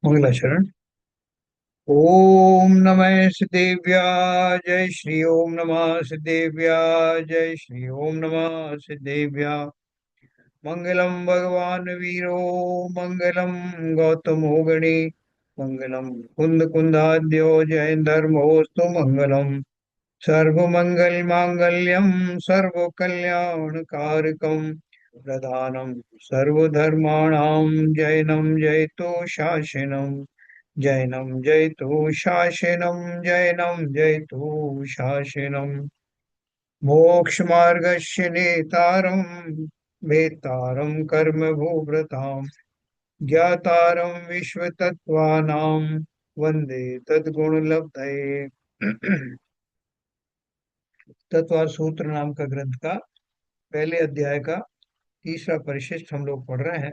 मंगलाचरण। ओम नमः सिद्धेभ्या जय श्री ओम नमः सिद्धेभ्या जय श्री ओम नमः सिद्धेभ्या। मंगलम भगवान वीरो मंगलम गौतमो गणे मंगलम कुंद कुंदाद्यो जय धर्मोस्तु मंगलम सर्व मंगल मांगल्यम सर्व कल्याण कारकम प्रधानम सर्वधर्माणां जैनम जयतो शासनम जैनम जयतु शासनम जैनम जयतु शासनम मोक्षमार्गस्य नेतारं भेतारं कर्म भूभृतां ज्ञातारं विश्वतत्त्वानां वन्दे तद्गुणलब्धये। तत्व सूत्र नाम का ग्रंथ का पहले अध्याय का तीसरा परिशिष्ट हम लोग पढ़ रहे हैं,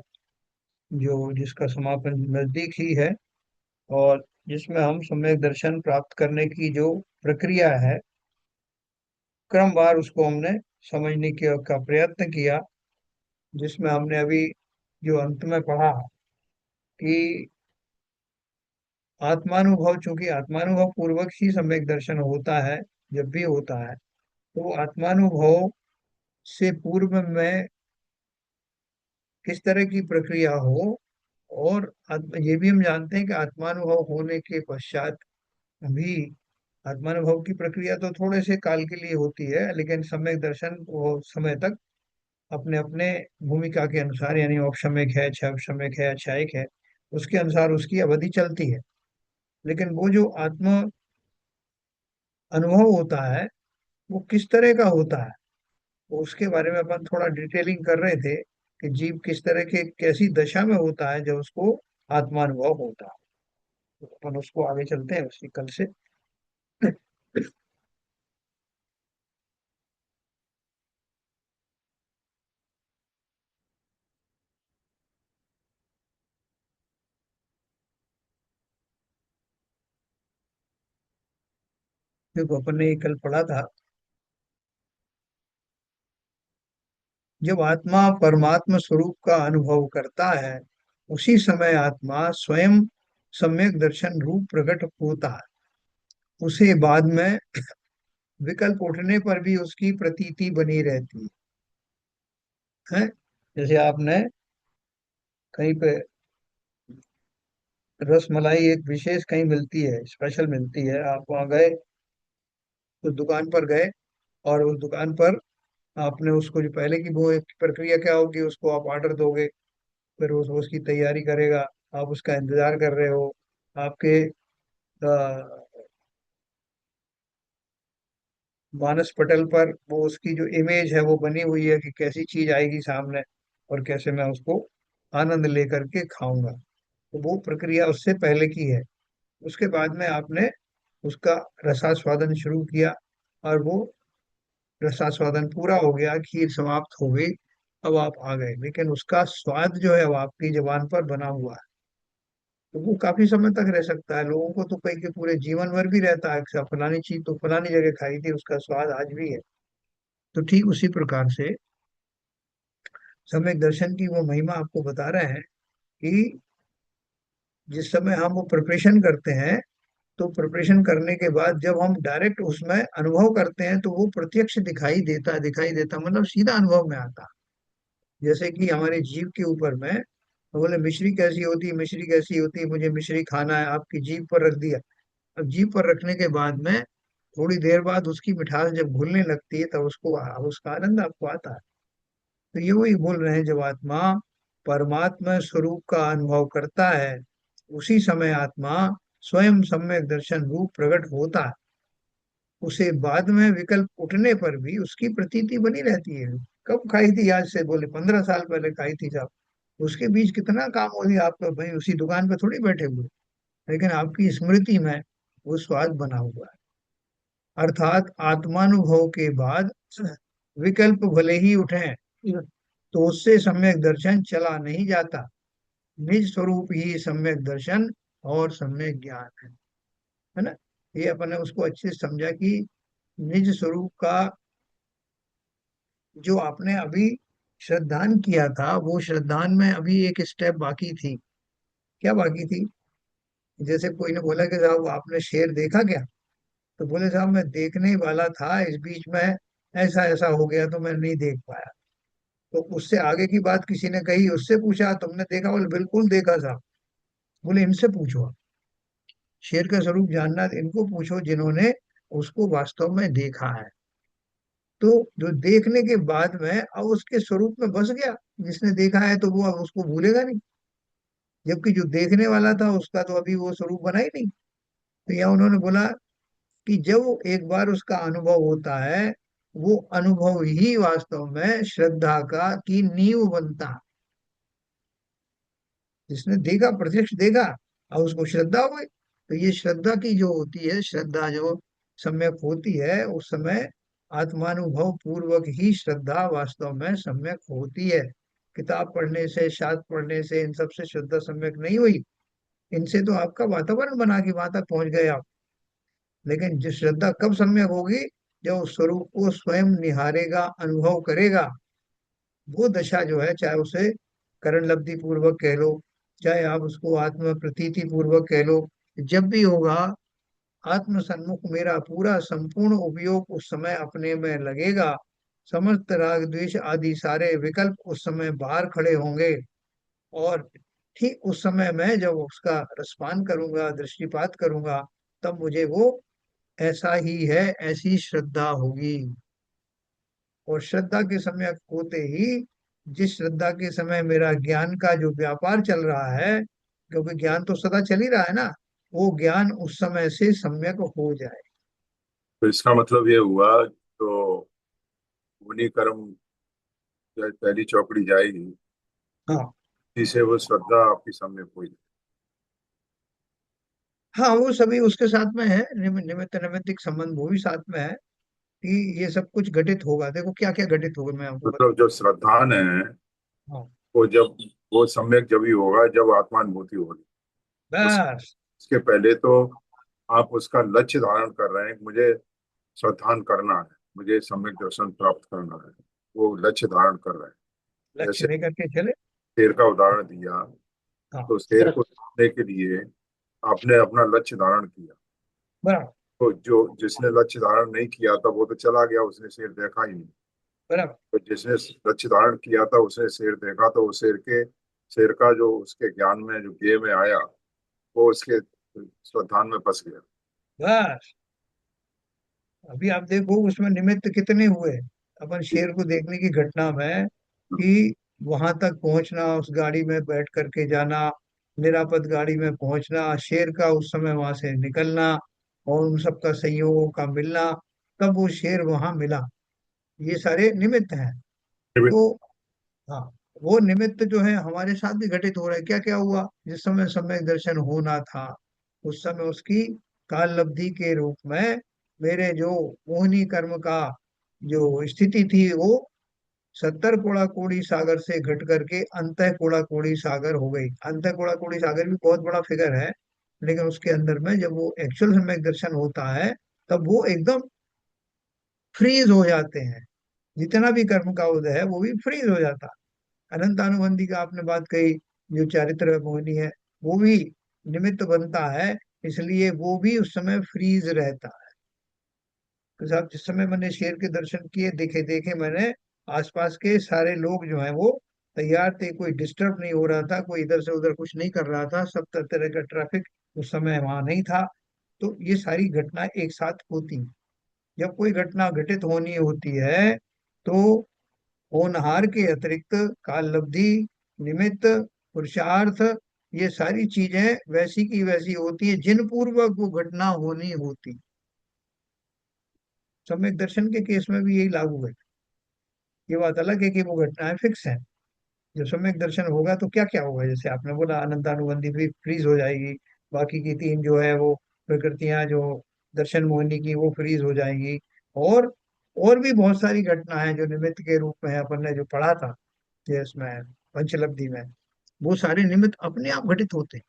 जो जिसका समापन नजदीक ही है और जिसमें हम सम्यक दर्शन प्राप्त करने की जो प्रक्रिया है, क्रमवार उसको हमने समझने का प्रयत्न किया। जिसमें हमने अभी जो अंत में पढ़ा कि आत्मानुभव, चूंकि आत्मानुभव पूर्वक ही सम्यक दर्शन होता है, जब भी होता है तो आत्मानुभव से पूर्व में किस तरह की प्रक्रिया हो। और ये भी हम जानते हैं कि आत्मानुभव होने के पश्चात भी आत्मानुभव की प्रक्रिया तो थोड़े से काल के लिए होती है, लेकिन सम्यक दर्शन वो समय तक अपने अपने भूमिका के अनुसार, यानी औपशम्यक है, क्षयक्षम्यक है, आख्यायिक है, उसके अनुसार उसकी अवधि चलती है। लेकिन वो जो आत्म अनुभव होता है वो किस तरह का होता है, वो उसके बारे में अपन थोड़ा डिटेलिंग कर रहे थे कि जीव किस तरह के कैसी दशा में होता है जब उसको आत्मानुभव होता है। तो अपन उसको आगे चलते हैं उसी कल से। देखो, अपन ने ये कल पढ़ा था, जब आत्मा परमात्मा स्वरूप का अनुभव करता है उसी समय आत्मा स्वयं सम्यक दर्शन रूप प्रकट होता है। उसे बाद में विकल्प उठने पर भी उसकी प्रतीति बनी रहती है। जैसे आपने कहीं पे रस मलाई एक विशेष कहीं मिलती है, स्पेशल मिलती है, आप वहां गए, उस दुकान पर गए और उस दुकान पर आपने उसको, जो पहले की वो एक प्रक्रिया क्या होगी, उसको आप ऑर्डर दोगे, फिर उसकी तैयारी करेगा, आप उसका इंतजार कर रहे हो। आपके मानस पटल पर वो उसकी जो इमेज है वो बनी हुई है कि कैसी चीज आएगी सामने और कैसे मैं उसको आनंद लेकर के खाऊंगा। तो वो प्रक्रिया उससे पहले की है। उसके बाद में आपने उसका रसास्वादन शुरू किया और वो रसास्वादन पूरा हो गया, खीर समाप्त हो गई, अब आप आ गए, लेकिन उसका स्वाद जो है वो आपकी जबान पर बना हुआ है। तो वो काफी समय तक रह सकता है, लोगों को तो कई के पूरे जीवन भर भी रहता है कि फलानी चीज तो फलानी जगह खाई थी, उसका स्वाद आज भी है। तो ठीक उसी प्रकार से सम्यक दर्शन की वो महिमा आपको बता रहे हैं कि जिस समय हम वो प्रिपरेशन करते हैं, तो प्रिपरेशन करने के बाद जब हम डायरेक्ट उसमें अनुभव करते हैं तो वो प्रत्यक्ष दिखाई देता, दिखाई देता मतलब सीधा अनुभव में आता। जैसे कि हमारे जीभ के ऊपर में बोले मिश्री कैसी होती है, मिश्री कैसी होती है, मुझे मिश्री खाना है, आपकी जीभ पर रख दिया। अब जीभ पर रखने के बाद में थोड़ी देर बाद उसकी मिठास जब घुलने लगती है तब उसको उसका आनंद आपको आता है। तो ये वही बोल रहे हैं, जब आत्मा परमात्मा स्वरूप का अनुभव करता है उसी समय आत्मा स्वयं सम्यक दर्शन रूप प्रकट होता है। उसे बाद में विकल्प उठने पर भी उसकी प्रतीति बनी रहती है। कब खाई थी, आज से बोले 15 साल पहले खाई थी साहब, उसके बीच कितना काम हो गया आपका, भाई उसी दुकान पे थोड़ी बैठे हुए, लेकिन आपकी स्मृति में वो स्वाद बना हुआ है। अर्थात आत्मानुभव के बाद विकल्प भले ही उठे तो उससे सम्यक दर्शन चला नहीं जाता। निज स्वरूप ही सम्यक दर्शन और सम्यक ज्ञान है ना। ये अपन ने उसको अच्छे से समझा कि निज स्वरूप का जो आपने अभी श्रद्धान किया था, वो श्रद्धान में अभी एक स्टेप बाकी थी। क्या बाकी थी? जैसे कोई ने बोला कि साहब आपने शेर देखा क्या? तो बोले साहब मैं देखने ही वाला था, इस बीच में ऐसा ऐसा हो गया तो मैं नहीं देख पाया। तो उससे आगे की बात किसी ने कही, उससे पूछा तुमने देखा? बोले बिल्कुल देखा साहब। बोले इनसे पूछो, शेर का स्वरूप जानना तो इनको पूछो जिन्होंने उसको वास्तव में देखा है। तो जो देखने के बाद में अब उसके स्वरूप में बस गया, जिसने देखा है तो वो अब उसको भूलेगा नहीं, जबकि जो देखने वाला था उसका तो अभी वो स्वरूप बना ही नहीं। तो यहाँ उन्होंने बोला कि जब एक बार उसका अनुभव होता है, वो अनुभव ही वास्तव में श्रद्धा का की नींव बनता है। जिसने देखा, प्रत्यक्ष देखा, और उसको श्रद्धा हो गई। तो ये श्रद्धा की जो होती है, श्रद्धा जो सम्यक होती है उस समय आत्मानुभव पूर्वक ही श्रद्धा वास्तव में सम्यक होती है। किताब पढ़ने से, शास्त्र पढ़ने से, इन सब से श्रद्धा सम्यक नहीं हुई। इनसे तो आपका वातावरण बना के वहां तक पहुंच गए आप। लेकिन जो श्रद्धा कब सम्यक होगी? जब उस स्वरूप को स्वयं निहारेगा, अनुभव करेगा। वो दशा जो है, चाहे उसे करण लब्धि पूर्वक कह लो, चाहे आप उसको आत्म प्रतीति पूर्वक कह लो, जब भी होगा आत्म सन्मुख मेरा पूरा संपूर्ण उपयोग उस समय अपने में लगेगा। समस्त राग द्वेष आदि सारे विकल्प उस समय बाहर खड़े होंगे। और ठीक उस समय मैं जब उसका रसपान करूंगा, दृष्टिपात करूंगा, तब मुझे वो ऐसा ही है, ऐसी श्रद्धा होगी। और श्रद्धा के समय होते ही, जिस श्रद्धा के समय मेरा ज्ञान का जो व्यापार चल रहा है, क्योंकि ज्ञान तो सदा चल ही रहा है ना, वो ज्ञान उस समय से सम्यक हो जाए। तो इसका मतलब ये हुआ तो मुनि कर्म जब पहली चौकड़ी जाएगी, हाँ। जिसे वो श्रद्धा आपकी सामने हुई। हाँ, वो सभी उसके साथ में है, निमित्त नैमित्तिक संबंध वो भी साथ में है कि ये सब कुछ घटित होगा। देखो क्या क्या घटित होगा, मैं आपको मतलब जो श्रद्धान है हाँ, वो जब वो सम्यक जब ही होगा जब आत्मानुभूति होगी। उस बस। उसके पहले तो आप उसका लक्ष्य धारण कर रहे हैं कि मुझे श्रद्धान करना है, मुझे सम्यक दर्शन प्राप्त करना है। वो लक्ष्य धारण कर रहे हैं। लक्ष्य जैसे लेकर के चले। शेर का उदाहरण दिया, हाँ, तो शेर को जीतने के लिए आपने अपना लक्ष्य धारण किया। बराबर। तो जो जिसने लक्ष्य धारण नहीं किया था वो तो चला गया, उसने शेर देखा ही नहीं। बराबर। तो जिसने लक्ष्य धारण किया था उसने शेर देखा, तो वो शेर का जो उसके ज्ञान में जो गेय में आया, वो उसके श्रद्धान में बस गया। बस। अभी आप देखो उसमें निमित्त कितने हुए अपन शेर को देखने की घटना में, कि वहां तक पहुंचना, उस गाड़ी में बैठ करके जाना, निरापद गाड़ी में पहुंचना, शेर का उस समय वहां से निकलना, और उन सबका संयोगों का मिलना, तब वो शेर वहां मिला। ये सारे निमित्त हैं। तो हाँ, वो निमित्त जो है हमारे साथ भी घटित हो रहा है। क्या क्या हुआ? जिस समय सम्यक दर्शन होना था, उस समय उसकी काल लब्धि के रूप में मेरे जो मोहिनी कर्म का जो स्थिति थी, वो 70 कोड़ा सागर से घट करके कोड़ा सागर हो गई। कोड़ा सागर भी बहुत बड़ा फिगर है, लेकिन उसके अंदर में जब वो एक्चुअल सम्यक दर्शन होता है, तब वो एकदम फ्रीज हो जाते हैं। जितना भी कर्म का उदय है वो भी फ्रीज हो जाता है। अनंत अनुबंधी का आपने बात कही, जो चारित्र मोहिनी है, वो भी निमित्त बनता है, इसलिए वो भी उस समय फ्रीज रहता है। तो साहब जिस समय मैंने शेर के दर्शन किए, देखे देखे मैंने, आसपास के सारे लोग जो हैं वो तैयार थे, कोई डिस्टर्ब नहीं हो रहा था, कोई इधर से उधर कुछ नहीं कर रहा था, सब तरह का ट्रैफिक उस समय वहां नहीं था। तो ये सारी घटना एक साथ होती। जब कोई घटना घटित होनी होती है, तो होनहार के अतिरिक्त काल लब्धि, निमित्त, पुरुषार्थ, ये सारी चीजें वैसी की वैसी होती है जिन पूर्वक वो घटना होनी होती। सम्यक दर्शन के केस में भी यही लागू है। ये बात अलग है कि वो घटनाएं फिक्स हैं। जब सम्यक दर्शन होगा तो क्या क्या होगा, जैसे आपने बोला अनंतानुबंधी भी फ्रीज हो जाएगी, बाकी की तीन जो है वो प्रकृतियां जो दर्शन मोहिनी की, वो फ्रीज हो जाएंगी। और और भी बहुत सारी घटनाएं जो निमित्त के रूप में है, अपन ने जो पढ़ा था ये इसमें पंचलब्धि में, वो सारे निमित्त अपने आप घटित होते हैं।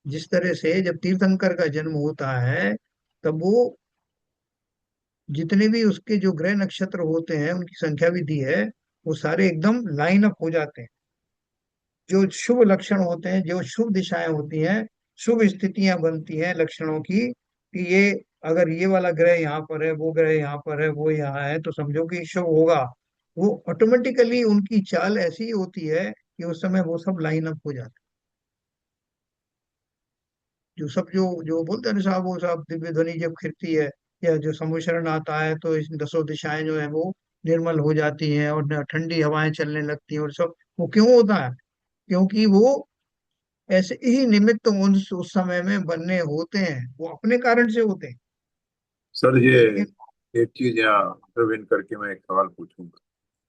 जिस तरह से जब तीर्थंकर का जन्म होता है, तब वो जितने भी उसके जो ग्रह नक्षत्र होते हैं उनकी संख्या भी दी है, वो सारे एकदम लाइन अप हो जाते हैं। जो शुभ लक्षण होते हैं, जो शुभ दिशाएं होती हैं, शुभ स्थितियां बनती हैं लक्षणों की, कि ये अगर ये वाला ग्रह यहाँ पर है, वो ग्रह यहाँ पर है, वो यहाँ है, तो समझो कि शुभ होगा। वो ऑटोमेटिकली उनकी चाल ऐसी होती है कि उस समय वो सब लाइन अप हो जाता है। जो सब जो बोलते हैं ना साहब, वो सब दिव्य ध्वनि जब खिरती है या जो सम्मिश्रण आता है, तो इस दसों दिशाएं जो है वो निर्मल हो जाती हैं और ठंडी हवाएं चलने लगती हैं और सब। वो क्यों होता है? क्योंकि वो ऐसे ही निमित्त उस समय में बनने होते हैं, वो अपने कारण से होते हैं। सर ये लेकिन एक चीज यहाँ इंटरवीन करके मैं एक सवाल पूछूंगा।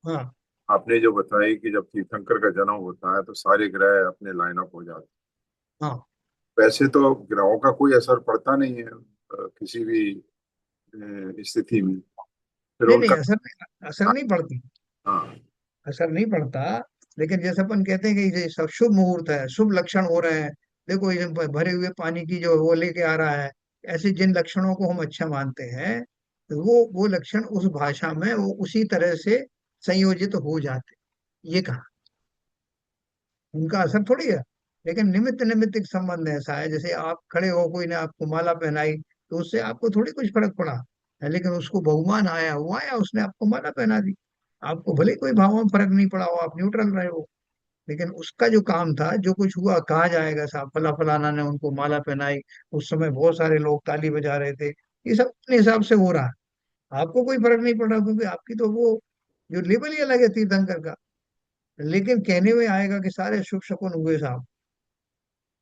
हाँ। आपने जो बताई कि जब तीर्थंकर का जन्म होता है तो सारे ग्रह अपने लाइन अप हो जाते हाँ। हैं। वैसे तो ग्रहों का कोई असर पड़ता नहीं है किसी भी स्थिति में, फिर नहीं नहीं, उनका। असर नहीं पड़ती। हाँ। असर नहीं पड़ता। लेकिन जैसे अपन कहते हैं कि ये सब शुभ मुहूर्त है, शुभ लक्षण हो रहे हैं, देखो ये भरे हुए पानी की जो वो लेके आ रहा है, ऐसे जिन लक्षणों को हम अच्छा मानते हैं, तो वो लक्षण उस भाषा में वो उसी तरह से संयोजित हो जाते, ये कहा। उनका असर थोड़ी है। लेकिन निमित्त निमित्त एक संबंध ऐसा है, जैसे आप खड़े हो, कोई ने आपको माला पहनाई, तो उससे आपको थोड़ी कुछ फर्क पड़ा है, लेकिन उसको बहुमान आया, हुआ या उसने आपको माला पहना दी, आपको भले कोई भाव में फर्क नहीं पड़ा हो, आप न्यूट्रल रहे हो। लेकिन उसका जो काम था, जो कुछ हुआ, कहा जाएगा साहब फलाना ने उनको माला पहनाई, उस समय बहुत सारे लोग ताली बजा रहे थे, ये सब अपने हिसाब से हो रहा है। आपको कोई फर्क नहीं पड़ रहा, क्योंकि आपकी तो वो जो लेवल ही अलग है तीर्थंकर का। लेकिन कहने में आएगा कि सारे शुभ शकुन हुए साहब।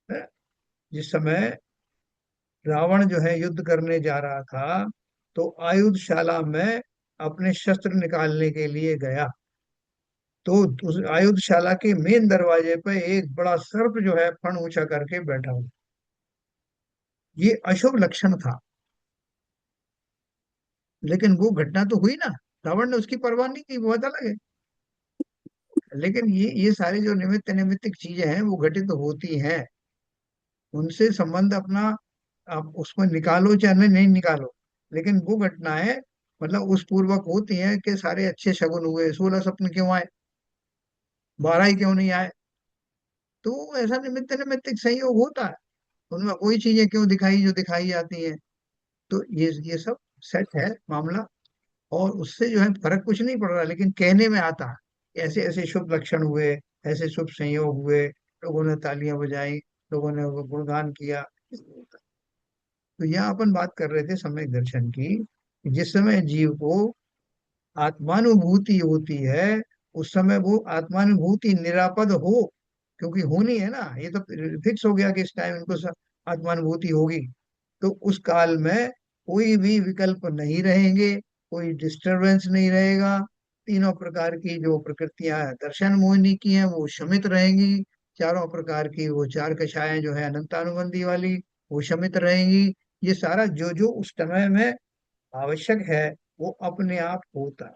है? जिस समय रावण जो है युद्ध करने जा रहा था, तो आयुधशाला में अपने शस्त्र निकालने के लिए गया, तो उस आयुधशाला के मेन दरवाजे पे एक बड़ा सर्प जो है फण ऊंचा करके बैठा हुआ। ये अशुभ लक्षण था। लेकिन वो घटना तो हुई ना, रावण ने उसकी परवाह नहीं की, वो बात अलग है। लेकिन ये सारी जो निमित्त निमित्तिक चीजें हैं वो घटित होती हैं, उनसे संबंध अपना आप उसको निकालो चाहे नहीं निकालो, लेकिन वो घटनाएं मतलब उस पूर्वक होती हैं कि सारे अच्छे शगुन हुए, 16 स्वप्न क्यों आए, 12 ही क्यों नहीं आए। तो ऐसा निमित्त निमित्तिक संयोग होता है, उनमें कोई चीजें क्यों दिखाई जो दिखाई जाती हैं। तो ये सब सेट है मामला। और उससे जो है फर्क कुछ नहीं पड़ रहा, लेकिन कहने में आता है ऐसे ऐसे शुभ लक्षण हुए, ऐसे शुभ संयोग हुए, लोगों ने तालियां बजाई, लोगों ने वो गुणगान किया। तो यहाँ अपन बात कर रहे थे सम्यक दर्शन की, कि जिस समय जीव को आत्मानुभूति होती है, उस समय वो आत्मानुभूति निरापद हो, क्योंकि होनी है ना, ये तो फिक्स हो गया कि इस टाइम इनको आत्मानुभूति होगी। तो उस काल में कोई भी विकल्प नहीं रहेंगे, कोई डिस्टरबेंस नहीं रहेगा। तीनों प्रकार की जो प्रकृतियां दर्शन मोहिनी की हैं वो शमित रहेंगी, चारों प्रकार की वो चार कक्षाएं जो है अनंतानुबंधी वाली, वो शमित रहेंगी। ये सारा जो जो उस समय में आवश्यक है, वो अपने आप होता है।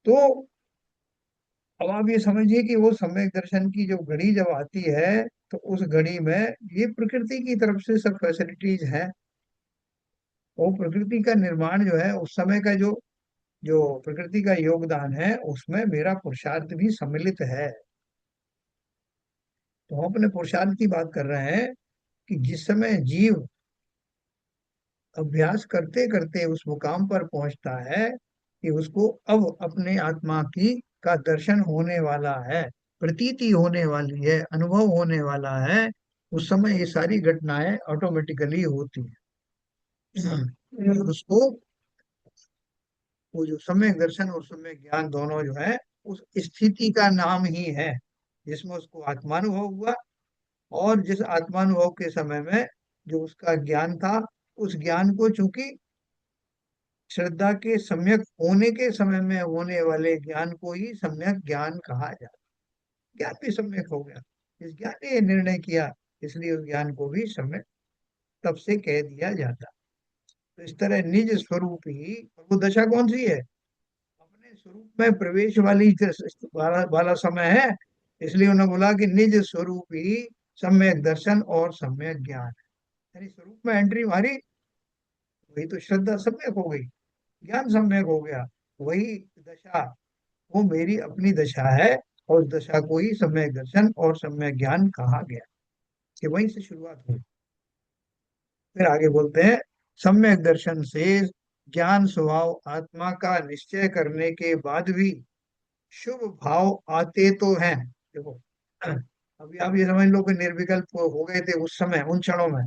तो अब आप ये समझिए कि वो सम्यक दर्शन की जो घड़ी जब आती है, तो उस घड़ी में ये प्रकृति की तरफ से सब फैसिलिटीज हैं। वो प्रकृति का निर्माण जो है उस समय का जो जो प्रकृति का योगदान है, उसमें मेरा पुरुषार्थ भी सम्मिलित है। तो हम अपने पुरुषार्थ की बात कर रहे हैं, कि जिस समय जीव अभ्यास करते करते उस मुकाम पर पहुंचता है कि उसको अब अपने आत्मा की का दर्शन होने वाला है, प्रतीति होने वाली है, अनुभव होने वाला है, उस समय ये सारी घटनाएं ऑटोमेटिकली होती हैं। उसको वो जो सम्यक दर्शन और सम्यक ज्ञान दोनों जो है, उस स्थिति का नाम ही है जिसमें उसको आत्मानुभव हुआ। और जिस आत्मानुभव के समय में जो उसका ज्ञान था, उस ज्ञान को चूंकि श्रद्धा के सम्यक होने के समय में होने वाले ज्ञान को ही सम्यक ज्ञान कहा जाता, ज्ञान भी सम्यक हो गया, इस ज्ञान ने ये निर्णय किया, इसलिए उस ज्ञान को भी सम्यक तब से कह दिया जाता। तो इस तरह निज स्वरूप ही, और वो दशा कौन सी है, अपने स्वरूप में प्रवेश वाली वाला समय है। इसलिए उन्होंने बोला कि निज स्वरूप ही सम्यक दर्शन और सम्यक ज्ञान। यानी स्वरूप में एंट्री मारी, वही तो श्रद्धा सम्यक हो गई, ज्ञान सम्यक हो गया। वही दशा वो मेरी अपनी दशा है, और उस दशा को ही सम्यक दर्शन और सम्यक ज्ञान कहा गया। कि वहीं से शुरुआत हुई। फिर आगे बोलते हैं, सम्यक दर्शन से ज्ञान स्वभाव आत्मा का निश्चय करने के बाद भी शुभ भाव आते तो हैं। देखो, अभी आप ये समझ लो कि निर्विकल्प हो गए थे उस समय उन क्षणों में,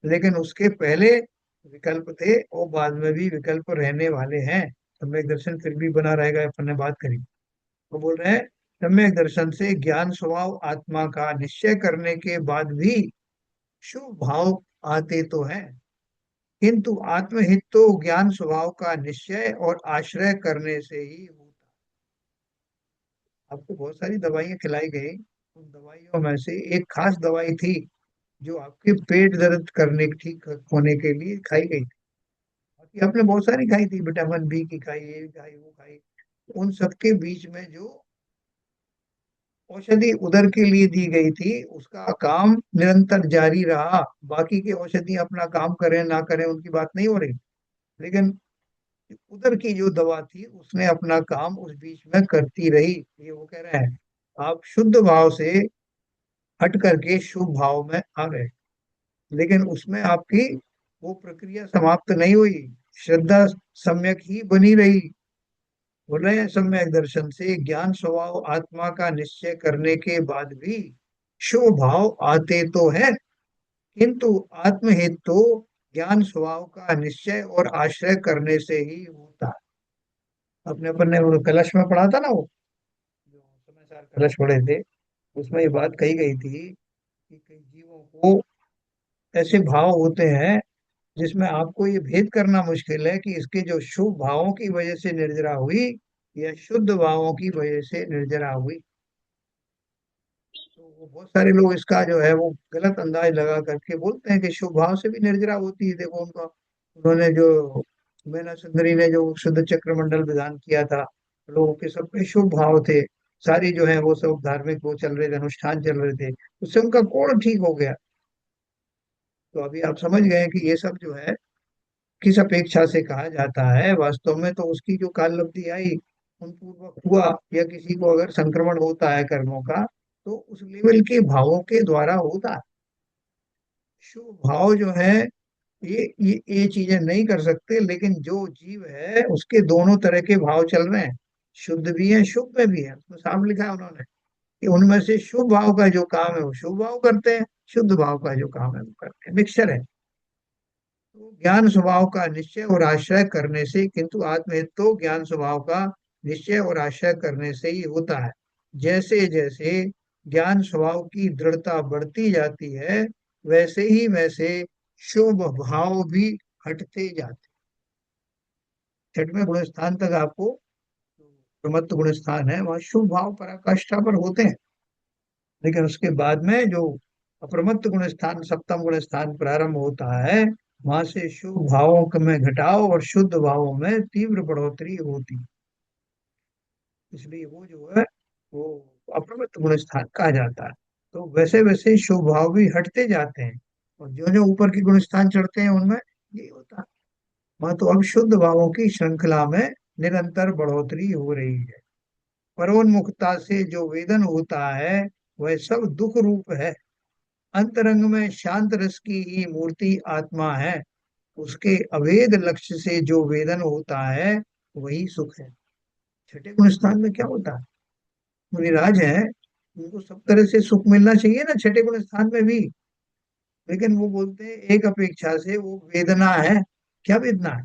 लेकिन उसके पहले विकल्प थे और बाद में भी विकल्प रहने वाले हैं। सम्यक दर्शन फिर भी बना रहेगा, अपन ने बात करी। वो बोल रहे हैं, सम्यक दर्शन से ज्ञान स्वभाव आत्मा का निश्चय करने के बाद भी शुभ भाव आते तो हैं, किंतु आत्महित तो ज्ञान स्वभाव का निश्चय और आश्रय करने से ही होता। आपको बहुत सारी दवाइयां खिलाई गई, उन दवाइयों में से एक खास दवाई थी जो आपके पेट दर्द करने ठीक होने के लिए खाई गई थी। बाकी आपने बहुत सारी खाई थी, विटामिन बी की खाई, ये खाई, वो खाई। उन सबके बीच में जो औषधि उदर के लिए दी गई थी उसका काम निरंतर जारी रहा। बाकी की औषधि अपना काम करें ना करें उनकी बात नहीं हो रही, लेकिन उधर की जो दवा थी उसने अपना काम उस बीच में करती रही। ये वो कह रहे हैं, आप शुद्ध भाव से हट करके शुभ भाव में आ गए, लेकिन उसमें आपकी वो प्रक्रिया समाप्त नहीं हुई, श्रद्धा सम्यक ही बनी रही। बोल रहे हैं, सम्यक दर्शन से ज्ञान स्वभाव आत्मा का निश्चय करने के बाद भी शुभ भाव आते तो है, किंतु आत्महित तो ज्ञान स्वभाव का निश्चय और आश्रय करने से ही होता है। अपने अपन ने वो कलश में पढ़ा था ना, वो जो समाचार कलश पढ़े थे, उसमें ये बात कही गई थी कि कई जीवों को ऐसे भाव होते हैं जिसमें आपको ये भेद करना मुश्किल है कि इसके जो शुभ भावों की वजह से निर्जरा हुई या शुद्ध भावों की वजह से निर्जरा हुई। तो वो बहुत सारे लोग इसका जो है वो गलत अंदाज लगा करके बोलते हैं कि शुभ भाव से भी निर्जरा होती है। देखो उनका, उन्होंने जो मीना सुंदरी ने जो शुद्ध चक्र मंडल विधान किया था, लोगों के सब में शुभ भाव थे, सारी जो है वो सब धार्मिक वो चल रहे थे, अनुष्ठान चल रहे थे, उससे उनका कोण ठीक हो गया। तो अभी आप समझ गए कि ये सब जो है किस अपेक्षा से कहा जाता है। वास्तव में तो उसकी जो काल लब्धि आई उन पूर्वक हुआ, या किसी को अगर संक्रमण होता है कर्मों का तो उस लेवल के भावों के द्वारा होता है। शुभ भाव जो है ये चीजें नहीं कर सकते, लेकिन जो जीव है उसके दोनों तरह के भाव चल रहे हैं, शुद्ध भी है शुभ में भी है। तो साफ लिखा है उन्होंने कि उनमें से शुभ भाव का जो काम है वो शुभ भाव करते हैं, शुद्ध भाव का जो काम है वो करते हैं, मिक्सचर है। तो ज्ञान स्वभाव का निश्चय और आश्रय करने से, किंतु आत्महित तो ज्ञान स्वभाव का निश्चय और आश्रय करने से ही होता है। जैसे जैसे ज्ञान स्वभाव की दृढ़ता बढ़ती जाती है, वैसे ही वैसे शुभ भाव भी हटते जाते। छठवें गुण स्थान तक आपको, प्रमत्त गुण स्थान है, वहाँ शुभ भाव पराकाष्ठा पर होते हैं, लेकिन उसके बाद में जो अप्रमत्त गुण स्थान सप्तम गुण स्थान प्रारंभ होता है, वहां से शुभ भावों में घटाव और शुद्ध भावों में तीव्र बढ़ोतरी होती है। इसलिए वो जो है वो अप्रमत्त गुण स्थान कहा जाता है। तो वैसे वैसे शुभ भाव भी हटते जाते हैं, और जो जो ऊपर के गुण स्थान चढ़ते हैं उनमें ये होता है। वहां तो अब शुद्ध भावों की श्रृंखला में निरंतर बढ़ोतरी हो रही है। परोन्मुखता से जो वेदन होता है वह सब दुख रूप है। अंतरंग में शांत रस की ही मूर्ति आत्मा है, उसके अभेद लक्ष्य से जो वेदन होता है वही सुख है। छठे गुण स्थान में क्या होता है, मुनिराज है, उनको सब तरह से सुख मिलना चाहिए ना छठे गुण स्थान में भी, लेकिन वो बोलते हैं एक अपेक्षा से वो वेदना है। क्या वेदना है,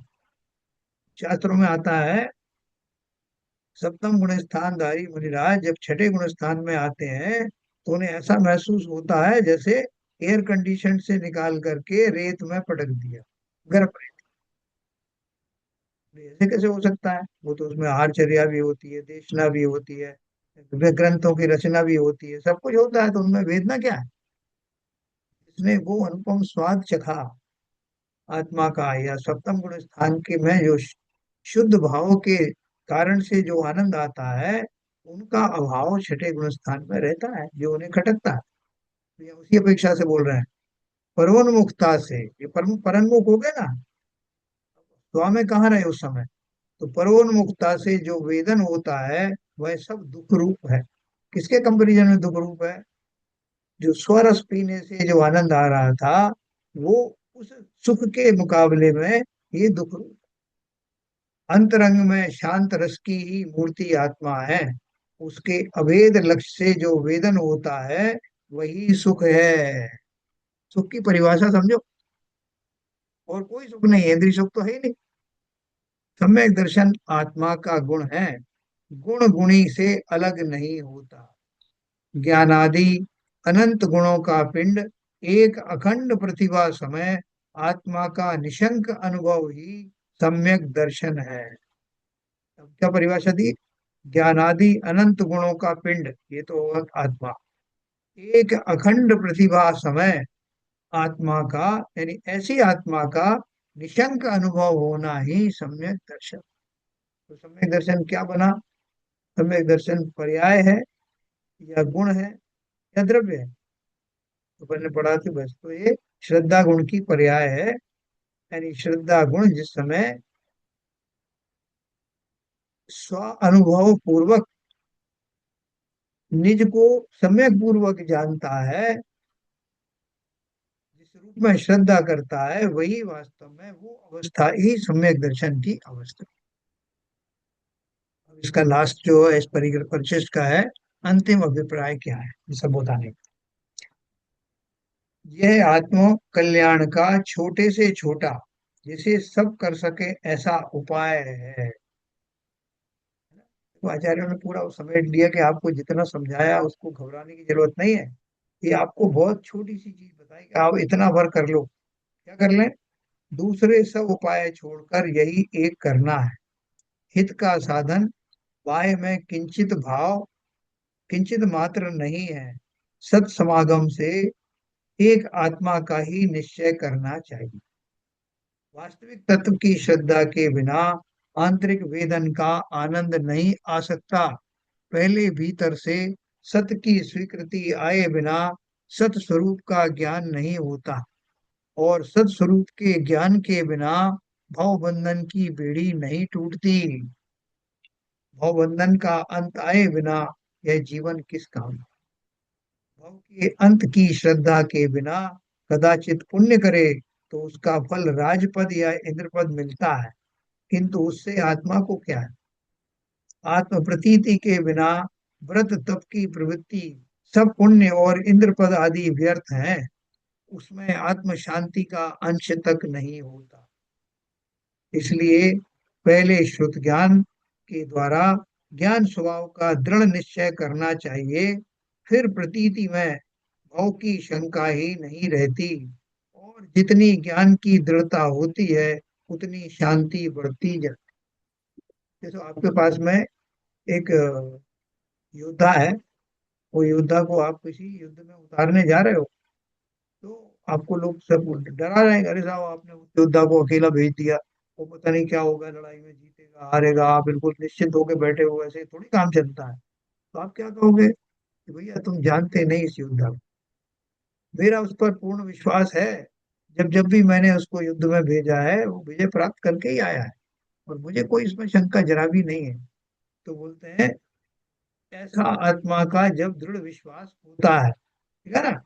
शास्त्रों में आता है, सप्तम गुण स्थानधारी मुनिराज जब छठे गुण स्थान में आते हैं तो उन्हें ऐसा महसूस होता है जैसे एयर कंडीशन से निकाल करके रेत में पटक दिया, गर्म रेत। ऐसे कैसे हो सकता है, वो तो उसमें आहारचर्या भी होती है, देशना भी होती है, वे ग्रंथों की रचना भी होती है, सब कुछ होता है, तो उनमें वेदना क्या है। इसने वो अनुपम स्वाद चखा आत्मा का, या सप्तम गुण स्थान के में जो शुद्ध भाव के कारण से जो आनंद आता है, उनका अभाव छठे गुण स्थान में रहता है जो उन्हें खटकता है। तो ये उसी अपेक्षा से बोल रहे हैं, परोन्मुखता से, ये परन्मुख हो गए ना, स्वामी कहाँ रहे उस समय। तो परोन्मुखता से जो वेदन होता है वह सब दुख रूप है। किसके कंपैरिजन में दुख रूप है? जो स्वरस पीने से जो आनंद आ रहा था, वो उस सुख के मुकाबले में ये दुख रूप। अंतरंग में शांत रस की ही मूर्ति आत्मा है। उसके अभेद लक्ष्य से जो वेदन होता है, वही सुख है। सुख की परिभाषा समझो। और कोई सुख नहीं है, इंद्रिय सुख तो है ही नहीं। सम्यक दर्शन आत्मा का गुण है। गुण गुणी से अलग नहीं होता। ज्ञानादि अनंत गुणों का पिंड, एक अखंड प्रतिभा समय, आत्मा का निशंक अनुभव ही सम्यक दर्शन है। अब क्या परिभाषा दी? ज्ञानादि अनंत गुणों का पिंड, ये तो होगा आत्मा। एक अखंड प्रतिभा समय, आत्मा का, यानी ऐसी आत्मा का निशंक अनुभव होना ही सम्यक दर्शन। तो सम्यक दर्शन क्या बना? सम्यक दर्शन पर्याय है, या गुण है, या द्रव्य है? तो पहले पढ़ा थी बस। तो ये श्रद्धा गुण की पर्याय है। यानी श्रद्धा गुण जिस समय स्व अनुभव पूर्वक निज को सम्यक पूर्वक जानता है, जिस रूप में श्रद्धा करता है, वही वास्तव में वो अवस्था ही सम्यक दर्शन की अवस्था। अब इसका लास्ट जो है इस परिशिष्ट का है, अंतिम अभिप्राय क्या है ये सब बताने का। यह आत्म कल्याण का छोटे से छोटा, जिसे सब कर सके ऐसा उपाय है। तो आचार्यों ने पूरा समेट लिया कि आपको जितना समझाया उसको घबराने की जरूरत नहीं है। ये आपको बहुत छोटी सी चीज बताई कि आप इतना भर कर लो। क्या कर लें? दूसरे सब उपाय छोड़कर यही एक करना है। हित का साधन बाह्य में किंचित भाव, किंचित मात्र नहीं है। सत समागम से एक आत्मा का ही निश्चय करना चाहिए। वास्तविक तत्व की श्रद्धा के बिना आंतरिक वेदन का आनंद नहीं आ सकता। पहले भीतर से सत की स्वीकृति आए बिना सत स्वरूप का ज्ञान नहीं होता। और सत स्वरूप के ज्ञान के बिना भव बंधन की बेड़ी नहीं टूटती। भव बंधन का अंत आए बिना यह जीवन किस काम? भव के अंत की श्रद्धा के बिना कदाचित पुण्य करे तो उसका फल राजपद या इंद्रपद मिलता है, किंतु उससे आत्मा को क्या है? आत्म प्रतीति के बिना व्रत तप की प्रवृत्ति, सब पुण्य और इंद्र पद आदि व्यर्थ हैं। उसमें आत्म शांति का अंश तक नहीं होता। इसलिए पहले श्रुत ज्ञान के द्वारा ज्ञान स्वभाव का दृढ़ निश्चय करना चाहिए। फिर प्रतीति में भव की शंका ही नहीं रहती। और जितनी ज्ञान की दृढ़ता होती है, उतनी शांति बढ़ती जाती। जैसे आपके पास में एक योद्धा है। वो योद्धा को आप किसी युद्ध में उतारने जा रहे हो, तो आपको लोग सब डरा रहे हैं, अरे साहब आपने उस योद्धा को अकेला भेज दिया, वो पता नहीं क्या होगा, लड़ाई में जीतेगा हारेगा, आप बिल्कुल निश्चिंत होकर बैठे हो, ऐसे थोड़ी काम चलता है। तो आप क्या कहोगे कि भैया तुम जानते नहीं इस योद्धा को, मेरा उस पर पूर्ण विश्वास है। जब जब भी मैंने उसको युद्ध में भेजा है, वो विजय प्राप्त करके ही आया है, और मुझे कोई इसमें शंका जरा भी नहीं है। तो बोलते हैं ऐसा आत्मा का जब दृढ़ विश्वास होता है, ठीक है ना,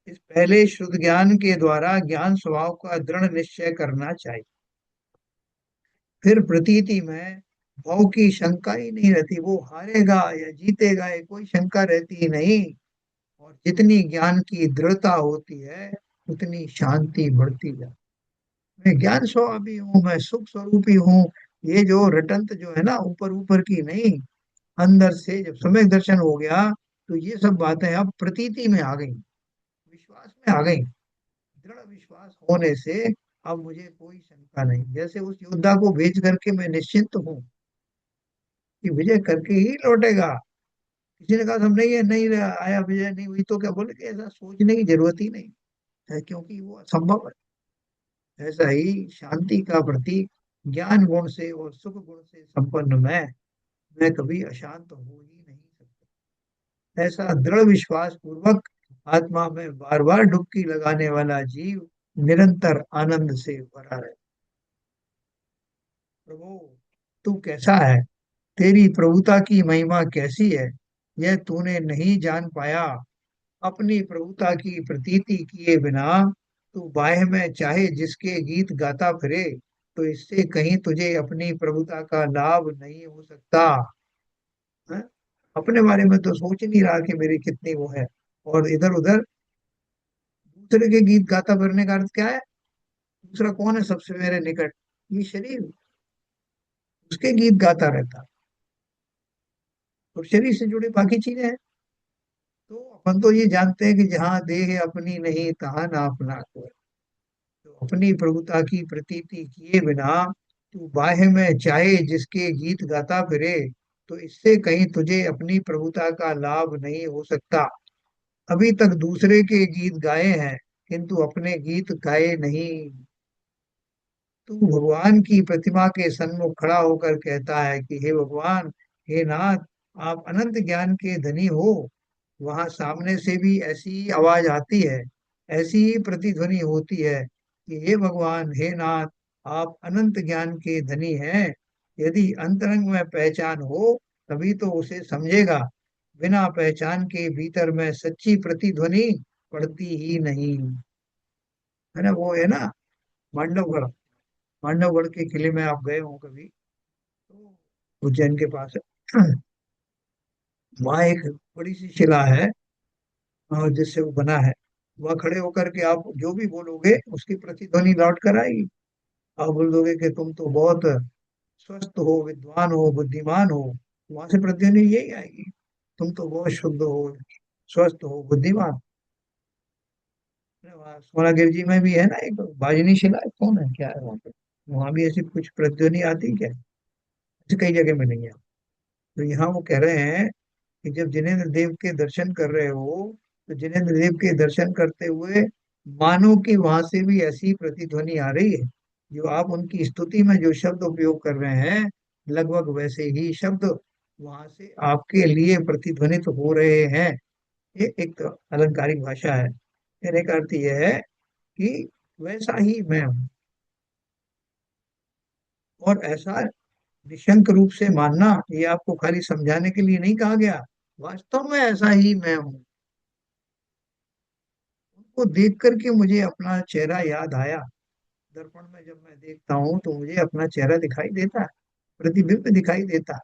इस पहले शुद्ध ज्ञान के द्वारा ज्ञान स्वभाव का दृढ़ निश्चय करना चाहिए। फिर प्रतीति में भव की शंका ही नहीं रहती, वो हारेगा या जीतेगा ये कोई शंका रहती ही नहीं। और जितनी ज्ञान की दृढ़ता होती है, उतनी शांति बढ़ती जाती। मैं ज्ञान स्वभावी हूँ, मैं सुख स्वरूपी हूँ, ये जो रटंत जो है ना, ऊपर ऊपर की नहीं, अंदर से जब सम्यक दर्शन हो गया, तो ये सब बातें अब प्रतीति में आ गई, विश्वास में आ गई। दृढ़ विश्वास होने से अब मुझे कोई शंका नहीं। जैसे उस योद्धा को भेज करके मैं निश्चिंत हूँ कि विजय करके ही लौटेगा। किसी ने कहा सब नहीं है, नहीं आया, विजय नहीं हुई, तो क्या बोले कि ऐसा सोचने की जरूरत ही नहीं है, क्योंकि वो असंभव है। ऐसा ही शांति का प्रतीक ज्ञान गुण से और सुख गुण से संपन्न मैं कभी अशांत हो ही नहीं सकता। ऐसा दृढ़ विश्वास पूर्वक आत्मा में बार बार डुबकी लगाने वाला जीव निरंतर आनंद से भरा रहे। प्रभु तू कैसा है? तेरी प्रभुता की महिमा कैसी है? यह तूने नहीं जान पाया, अपनी प्रभुता की प्रतीति किए बिना तू बाह्य में चाहे जिसके गीत गाता फिरे, तो इससे कहीं तुझे अपनी प्रभुता का लाभ नहीं हो सकता। हैं? अपने बारे में तो सोच नहीं रहा कि मेरी कितनी वो है, और इधर उधर दूसरे के गीत गाता फिरने का अर्थ क्या है? दूसरा कौन है सबसे मेरे निकट? ये शरीर, उसके गीत गाता रहता, और शरीर से जुड़ी बाकी चीजें हैं। तो अपन तो ये जानते हैं कि जहाँ देह अपनी नहीं तहाँ ना अपना कोई। तो अपनी प्रभुता की प्रतीति किए बिना तू बाह्य में चाहे जिसके गीत गाता फिरे, तो इससे कहीं तुझे अपनी प्रभुता का लाभ नहीं हो सकता। अभी तक दूसरे के गीत गाए हैं, किंतु अपने गीत गाए नहीं। तू भगवान की प्रतिमा के सन्मुख खड़ा होकर कहता है कि हे भगवान, हे नाथ, आप अनंत ज्ञान के धनी हो। वहां सामने से भी ऐसी ही आवाज आती है, ऐसी ही प्रतिध्वनि होती है कि हे भगवान, हे नाथ, आप अनंत ज्ञान के धनी हैं। यदि अंतरंग में पहचान हो तभी तो उसे समझेगा, बिना पहचान के भीतर में सच्ची प्रतिध्वनि पड़ती ही नहीं। है ना, वो है ना, मांडवगढ़। मांडवगढ़ के किले में आप गए हो कभी? तो उज्जैन के पास है। वहाँ एक बड़ी सी शिला है, जिससे वो बना है। वहाँ खड़े होकर के आप जो भी बोलोगे उसकी प्रतिध्वनि लौट कर आएगी। आप बोल दोगे कि तुम तो बहुत स्वस्थ हो, विद्वान हो, बुद्धिमान हो, वहां से प्रतिध्वनि यही आएगी, तुम तो बहुत शुद्ध हो, स्वस्थ हो, बुद्धिमान। वहाँ सोनागिर जी में भी है ना एक बाजनी शिला है, कौन है, क्या है वहाँ पे? वहां भी ऐसी कुछ प्रतिध्वनि आती है क्या? ऐसे कई जगह में नहीं है। तो यहाँ वो कह रहे हैं कि जब जिनेंद्र देव के दर्शन कर रहे हो, तो जिनेंद्र देव के दर्शन करते हुए मानो कि वहां से भी ऐसी प्रतिध्वनि आ रही है। जो आप उनकी स्तुति में जो शब्द उपयोग कर रहे हैं, लगभग वैसे ही शब्द वहां से आपके लिए प्रतिध्वनित हो रहे हैं। ये एक तो अलंकारिक भाषा है। कहने का अर्थ यह है कि वैसा ही मैं हूँ। और ऐसा निशंक रूप से मानना, ये आपको खाली समझाने के लिए नहीं कहा गया, वास्तव में ऐसा ही मैं हूँ। उनको देख करके मुझे अपना चेहरा याद आया। दर्पण में जब मैं देखता हूँ तो मुझे अपना चेहरा दिखाई देता है, प्रतिबिंब दिखाई देता है।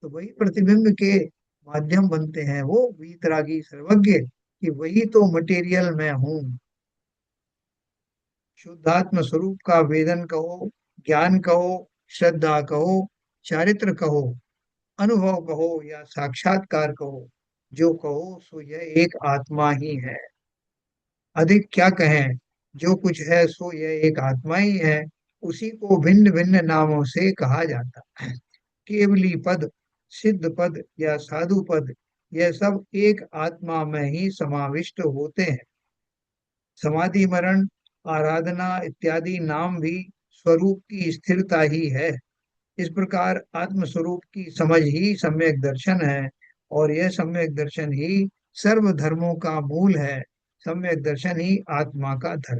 तो वही प्रतिबिंब के माध्यम बनते हैं वो वीतरागी सर्वज्ञ, कि वही तो मटेरियल मैं हूँ। शुद्धात्म स्वरूप का वेदन कहो, ज्ञान कहो, श्रद्धा कहो, चारित्र कहो, अनुभव कहो या साक्षात्कार कहो, जो कहो सो यह एक आत्मा ही है। अधिक क्या कहें, जो कुछ है सो यह एक आत्मा ही है। उसी को भिन्न भिन्न नामों से कहा जाता है। केवली पद, सिद्ध पद या साधु पद, यह सब एक आत्मा में ही समाविष्ट होते हैं। समाधि, मरण, आराधना इत्यादि नाम भी स्वरूप की स्थिरता ही है। इस प्रकार आत्म स्वरूप की समझ ही सम्यक दर्शन है, और यह सम्यक दर्शन ही सर्व धर्मों का मूल है। सम्यक दर्शन ही आत्मा का धर्म।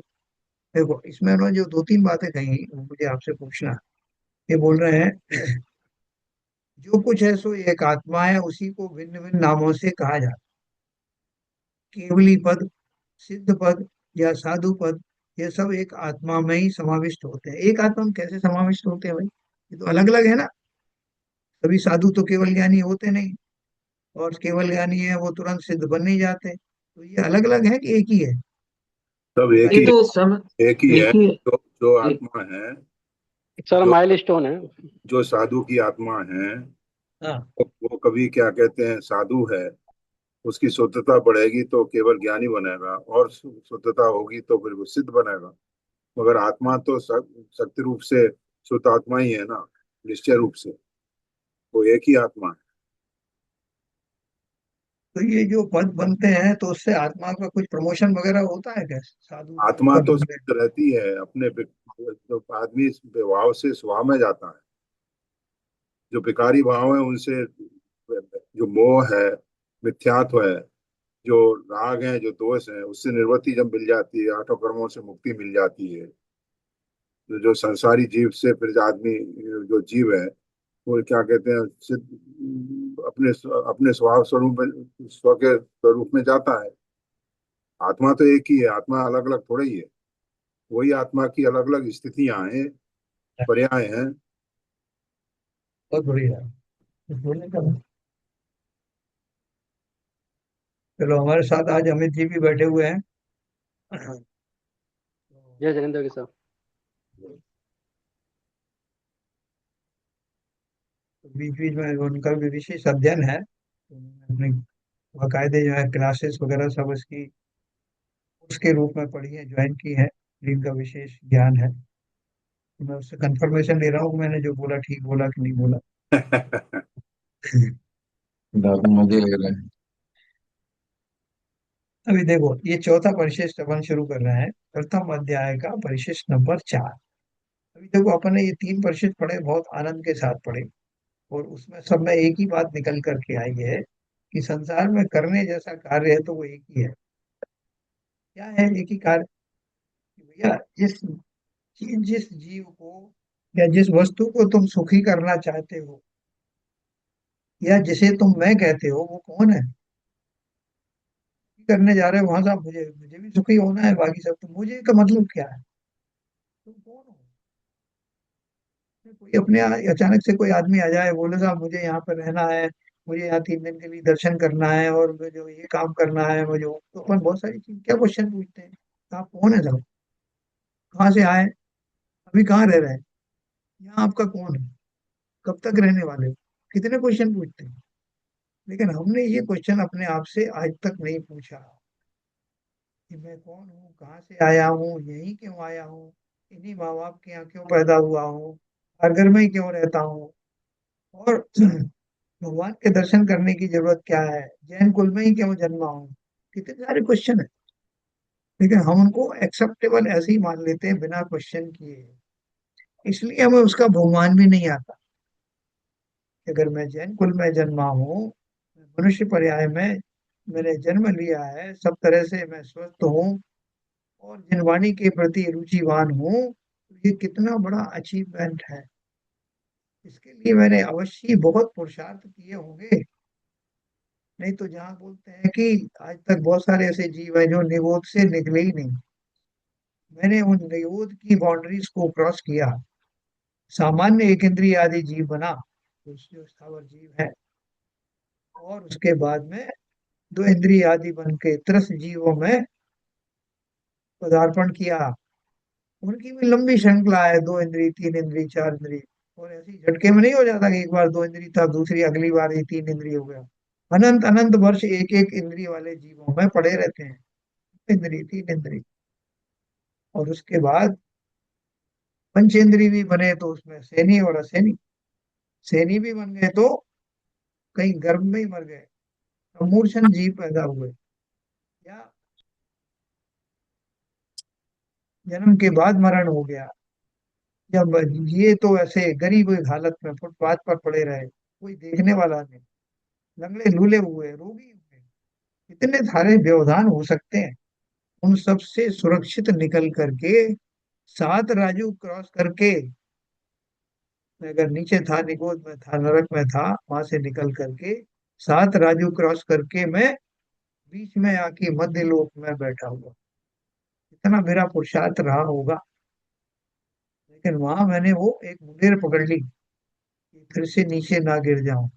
देखो, इसमें उन्होंने जो दो तीन बातें कही वो मुझे आपसे पूछना है। ये बोल रहे हैं जो कुछ है सो एक आत्मा है, उसी को भिन्न भिन्न नामों से कहा जाता है। केवली पद, सिद्ध पद या साधु पद, ये सब एक आत्मा में ही समाविष्ट होते हैं। एक आत्मा में कैसे समाविष्ट होते हैं भाई? ये तो अलग अलग है ना। सभी साधु तो केवल ज्ञानी होते नहीं, और केवल ज्ञानी है वो तुरंत सिद्ध बन नहीं जाते। तो ये अलग अलग है कि एक ही है? सब एक ये ही तो सब है, एक ही है। एक ही जो एक, आत्मा है, सर जो माइल स्टोन है। जो साधु की आत्मा है, हाँ। वो कभी क्या कहते हैं, साधु है, उसकी शुद्धता बढ़ेगी तो केवल ज्ञानी बनेगा, और शुद्धता होगी तो फिर वो सिद्ध बनेगा। मगर आत्मा तो शक्ति रूप से शुद्ध आत्मा ही है ना, निश्चय रूप से वो एक ही आत्मा है। तो ये जो पद बनते हैं तो उससे आत्मा का कुछ प्रमोशन वगैरह होता है क्या? साधु आत्मा पद तो बन गए। सिद्ध रहती है अपने जो आदमी भाव से स्वभाव में जाता है। जो विकारी भाव है उनसे जो मोह है, मिथ्यात्व है, जो राग है, जो दोष है, उससे निवृत्ति जब मिल जाती है, आठों कर्मों से मुक्ति मिल जाती है, जो संसारी जीव से फिर आदमी, जो जीव है, वो क्या कहते हैं, अपने अपने स्वभाव स्वरूप में, स्व के स्वरूप में जाता है। आत्मा तो एक ही है, आत्मा अलग अलग थोड़ा ही है। वही आत्मा की अलग अलग स्थितियां हैं, पर्याय हैं। बहुत बढ़िया बोलने का। चलो, हमारे साथ आज अमित जी भी बैठे हुए हैं। जय जगन्नाथ के साथ। बीच बीच में उनका भी विशेष अध्ययन है, उन्होंने अपने बाकायदे जो है क्लासेस वगैरह सब इसकी उसके रूप में पढ़ी है, ज्वाइन की है, जिनका विशेष ज्ञान है। मैं उससे कंफर्मेशन ले रहा हूँ कि मैंने जो बोला ठीक बोला कि नहीं बोला। मजे ले रहे हैं। अभी देखो, ये चौथा परिशिष्ट अपन शुरू कर रहे हैं, प्रथम अध्याय का परिशिष्ट नंबर 4। अभी देखो, अपन ने ये 3 परिशिष्ट पढ़े, बहुत आनंद के साथ पढ़े, और उसमें सब में एक ही बात निकल करके आई है कि संसार में करने जैसा कार्य है तो वो एक ही है। क्या है एक ही कार्य? कि भैया, जिस जीव को या जिस वस्तु को तुम सुखी करना चाहते हो, या जिसे तुम मैं कहते हो, वो कौन है? करने जा रहे हो वहां, साहब मुझे मुझे भी सुखी होना है, बाकी सब तो मुझे का मतलब क्या है? तुम कौन हो? कोई अपने अचानक से कोई आदमी आ जाए, बोले साहब मुझे यहाँ पर रहना है, मुझे यहाँ 3 दिन के लिए दर्शन करना है, और मुझे ये काम करना है मुझे, तो अपन बहुत सारी चीज क्या क्वेश्चन पूछते हैं? आप कौन है साहब? कहाँ से आए? अभी कहाँ रह रहे हैं? यहाँ आपका कौन है? कब तक रहने वाले हो? कितने क्वेश्चन पूछते हैं। लेकिन हमने ये क्वेश्चन अपने आप से आज तक नहीं पूछा कि मैं कौन हूँ, कहाँ से आया हूँ, यहीं क्यों आया हूँ, इन्हीं माँ बाप के यहाँ क्यों पैदा हुआ हूँ, हर घर में ही क्यों रहता हूँ, और भगवान के दर्शन करने की जरूरत क्या है, जैन कुल में ही क्यों जन्मा हूँ। कितने सारे क्वेश्चन है, लेकिन हम उनको एक्सेप्टेबल ऐसे ही मान लेते हैं बिना क्वेश्चन किए। इसलिए हमें उसका बहुमान भी नहीं आता कि अगर मैं जैन कुल में जन्मा हूँ, मनुष्य पर्याय में मैंने जन्म लिया है, सब तरह से मैं स्वस्थ हूँ, और जिनवाणी के प्रति रुचिवान हूँ, तो ये कितना बड़ा अचीवमेंट है। इसके लिए मैंने अवश्य बहुत पुरुषार्थ किए होंगे। नहीं तो जहाँ बोलते हैं कि आज तक बहुत सारे ऐसे जीव हैं जो निगोद से निकले ही नहीं, मैंने उन निगोद की बाउंड्रीज को क्रॉस किया, सामान्य एक इंद्रिय आदि जीव बना, तो जो स्थावर जीव है, और उसके बाद में 2 इंद्रिय आदि बन के त्रस्त जीवों में पदार्पण किया। उनकी भी लंबी श्रृंखला है, 2 इंद्री, 3 इंद्री, 4 इंद्री, और ऐसी झटके में नहीं हो जाता कि एक बार 2 इंद्री था, दूसरी अगली बार ये 3 इंद्री हो गया। अनंत अनंत वर्ष एक एक इंद्री वाले जीवों में पड़े रहते हैं, इंद्री, 3 इंद्री, और उसके बाद पंचेंद्री भी बने तो उसमें सैनी और असैनी। सैनी भी बन गए तो कहीं गर्भ में ही मर गए, तो मूर्छन जीव पैदा हुए, या जन्म के बाद मरण हो गया, जब ये तो ऐसे गरीब हालत में फुटपाथ पर पड़े रहे, कोई देखने वाला नहीं, लंगड़े लूले हुए, रोगी हुए, इतने सारे व्यवधान हो सकते हैं। उन सब से सुरक्षित निकल करके, 7 राजू क्रॉस करके, मैं अगर नीचे था, निगोद में था, नरक में था, वहां से निकल करके 7 राजू क्रॉस करके मैं बीच में आके मध्य लोक में बैठा हुआ। इतना मेरा पुरुषार्थ रहा होगा, लेकिन वहां मैंने वो एक मुंगेर पकड़ ली कि फिर से नीचे ना गिर जाऊं।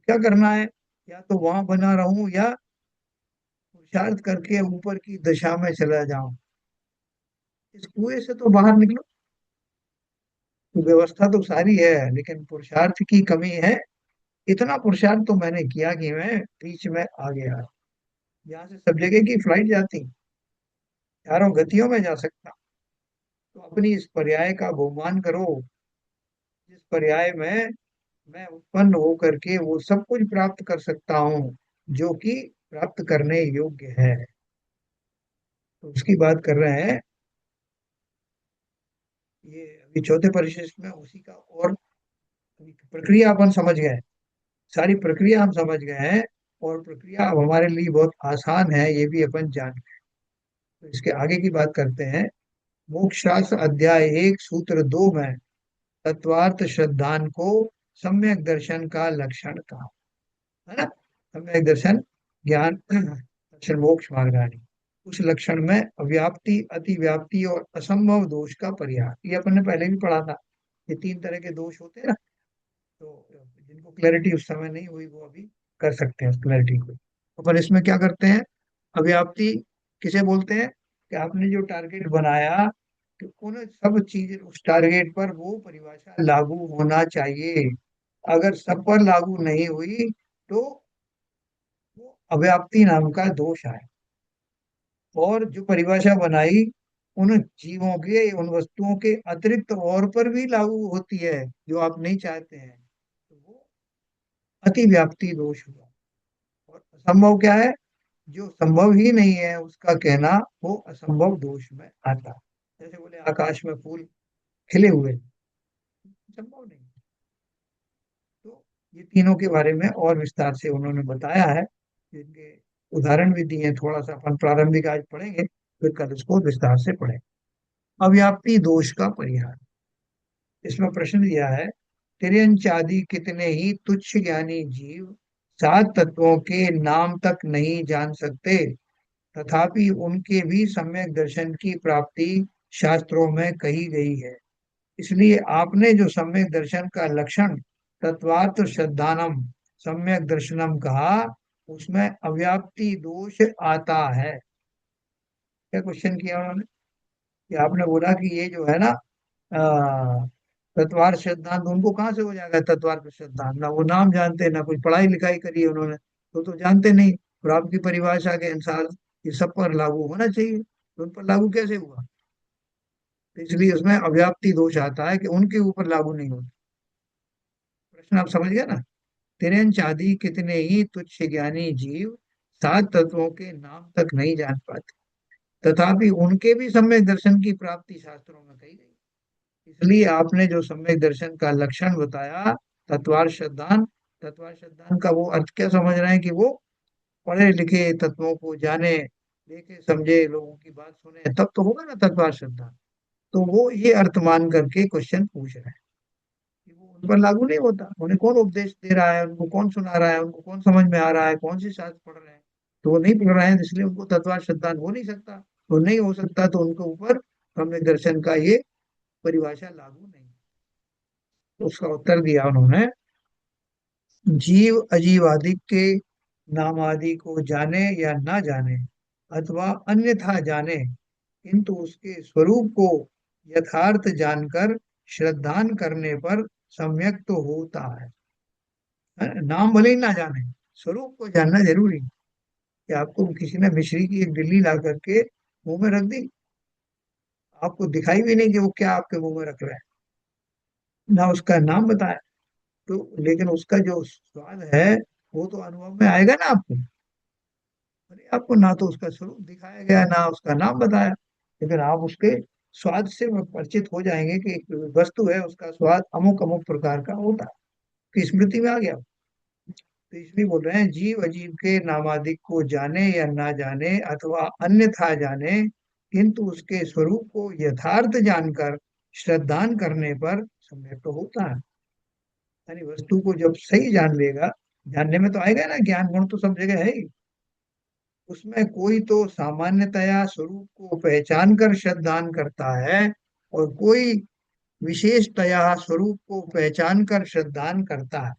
क्या करना है? या तो वहां बना रहूं, या पुरुषार्थ करके ऊपर की दिशा में चला जाऊं। इस कुएं से तो बाहर निकलो। तो व्यवस्था तो सारी है, लेकिन पुरुषार्थ की कमी है। इतना पुरुषार्थ तो मैंने किया कि मैं बीच में आ गया। यहाँ से सब जगह की फ्लाइट जाती, चारों गतियों में जा सकता। तो अपनी इस पर्याय का बहुमान करो, जिस पर्याय में मैं उत्पन्न होकर के वो सब कुछ प्राप्त कर सकता हूँ जो कि प्राप्त करने योग्य है। तो उसकी बात कर रहे हैं। ये अभी चौथे परिशिष्ट में उसी का, और अभी प्रक्रिया अपन समझ गए, सारी प्रक्रिया हम समझ गए हैं, और प्रक्रिया अब हमारे लिए बहुत आसान है, ये भी अपन जान गए। तो इसके आगे की बात करते हैं। मोक्ष शास्त्र अध्याय 1 सूत्र 2 में तत्वार्थ श्रद्धान को सम्यक दर्शन का लक्षण कहा, है ना। सम्यक दर्शन ज्ञान दर्शन मोक्ष मार्गानी, उस लक्षण में अव्याप्ति, अतिव्याप्ति और असंभव दोष का परिहार, ये अपन ने पहले भी पढ़ा था। ये तीन तरह के दोष होते हैं ना, तो जिनको क्लैरिटी उस समय नहीं हुई वो अभी कर सकते हैं क्लैरिटी को। अपन इसमें क्या करते हैं, अव्याप्ति किसे बोलते हैं, कि आपने जो टारगेट बनाया, कि उन सब चीज उस टारगेट पर वो परिभाषा लागू होना चाहिए। अगर सब पर लागू नहीं हुई तो वो अव्याप्ति नाम का दोष है। और जो परिभाषा बनाई उन जीवों के, उन वस्तुओं के अतिरिक्त और पर भी लागू होती है जो आप नहीं चाहते हैं, तो वो अतिव्याप्ति दोष हुआ। और असंभव क्या है, जो संभव ही नहीं है उसका कहना, वो असंभव दोष में आता है। जैसे बोले आकाश में फूल खिले हुए, संभव नहीं। तो ये तीनों के बारे में और विस्तार से उन्होंने बताया है, जिनके उदाहरण भी दिए हैं। थोड़ा सा अपन प्रारंभिक आज पढ़ेंगे, फिर कल इसको विस्तार से पढ़ेंगे। अव्याप्ति दोष का परिहार, इसमें प्रश्न दिया है, तिर्यंच आदि कितने ही तुच्छ ज्ञानी जीव सात तत्वों के नाम तक नहीं जान सकते, तथापि उनके भी सम्यक दर्शन की प्राप्ति शास्त्रों में कही गई है। इसलिए आपने जो सम्यक दर्शन का लक्षण तत्वार्थ श्रद्धानम सम्यक दर्शनम कहा, उसमें अव्याप्ति दोष आता है। क्या क्वेश्चन किया उन्होंने, कि आपने बोला कि ये जो है ना तत्वार सिद्धांत, उनको कहाँ से हो जाएगा तत्वार का सिद्धांत, ना वो नाम जानते ना कुछ पढ़ाई लिखाई करी है उन्होंने, तो जानते नहीं। और आपकी परिभाषा के अनुसार ये सब पर लागू होना चाहिए, तो उन पर लागू कैसे हुआ। तो इसलिए उसमें अव्याप्ति दोष आता है कि उनके ऊपर लागू नहीं होता। प्रश्न आप समझ गए ना। तिरंच आदि कितने ही तुच्छ ज्ञानी जीव सात तत्वों के नाम तक नहीं जान पाते, तथापि उनके भी सम्यक दर्शन की प्राप्ति शास्त्रों में कही गई। इसलिए आपने जो सम्यक दर्शन का लक्षण बताया, तत्वार श्रद्धान, तत्वार श्रद्धान का वो अर्थ क्या समझ रहे हैं, कि वो पढ़े लिखे तत्वों को जाने, देखे समझे, लोगों की बात सुने, तब तो होगा ना तत्वार श्रद्धान। तो वो ये अर्थ मान करके क्वेश्चन पूछ रहे हैं, कि वो उन पर लागू नहीं होता। उन्हें कौन उपदेश दे रहा है, उनको कौन सुना रहा है, उनको कौन समझ में आ रहा है, कौन सी शास्त्र पढ़ रहे हैं, तो वो नहीं पढ़ रहे हैं, इसलिए उनको तत्वार श्रद्धान हो नहीं सकता। तो नहीं हो सकता तो उनके ऊपर सम्यक दर्शन का ये परिभाषा लागू नहीं। तो उसका उत्तर दिया उन्होंने, जीव अजीव आदि के नाम आदि को जाने या ना जाने अथवा अन्यथा जाने, किंतु उसके स्वरूप को यथार्थ जानकर श्रद्धान करने पर सम्यक तो होता है। नाम भले ही ना जाने, स्वरूप को जानना जरूरी है। कि आपको किसी ने मिश्री की एक डिल्ली ला करके मुंह में रख दी, आपको दिखाई भी नहीं कि वो क्या आपके मुंह में रख रहा है, ना उसका नाम बताया, तो लेकिन उसका जो स्वाद है वो तो अनुभव में आएगा ना आपको। अरे आपको ना तो उसका स्वरूप दिखाया गया, ना उसका नाम बताया, लेकिन आप उसके स्वाद से परिचित हो जाएंगे कि एक वस्तु है, उसका स्वाद अमुक अमुक प्रकार का होता है, कि स्मृति में आ गया। तो इसलिए बोल रहे हैं, जीव अजीव के नामादिक को जाने या ना जाने अथवा अन्यथा जाने, किंतु उसके स्वरूप को यथार्थ जानकर श्रद्धान करने पर सम्यक तो होता है। यानी वस्तु को जब सही जान लेगा, जानने में तो आएगा ना, ज्ञान गुण तो सब जगह है ही, उसमें कोई तो सामान्यतया स्वरूप को पहचान कर श्रद्धान करता है, और कोई विशेषतया स्वरूप को पहचान कर श्रद्धान करता है।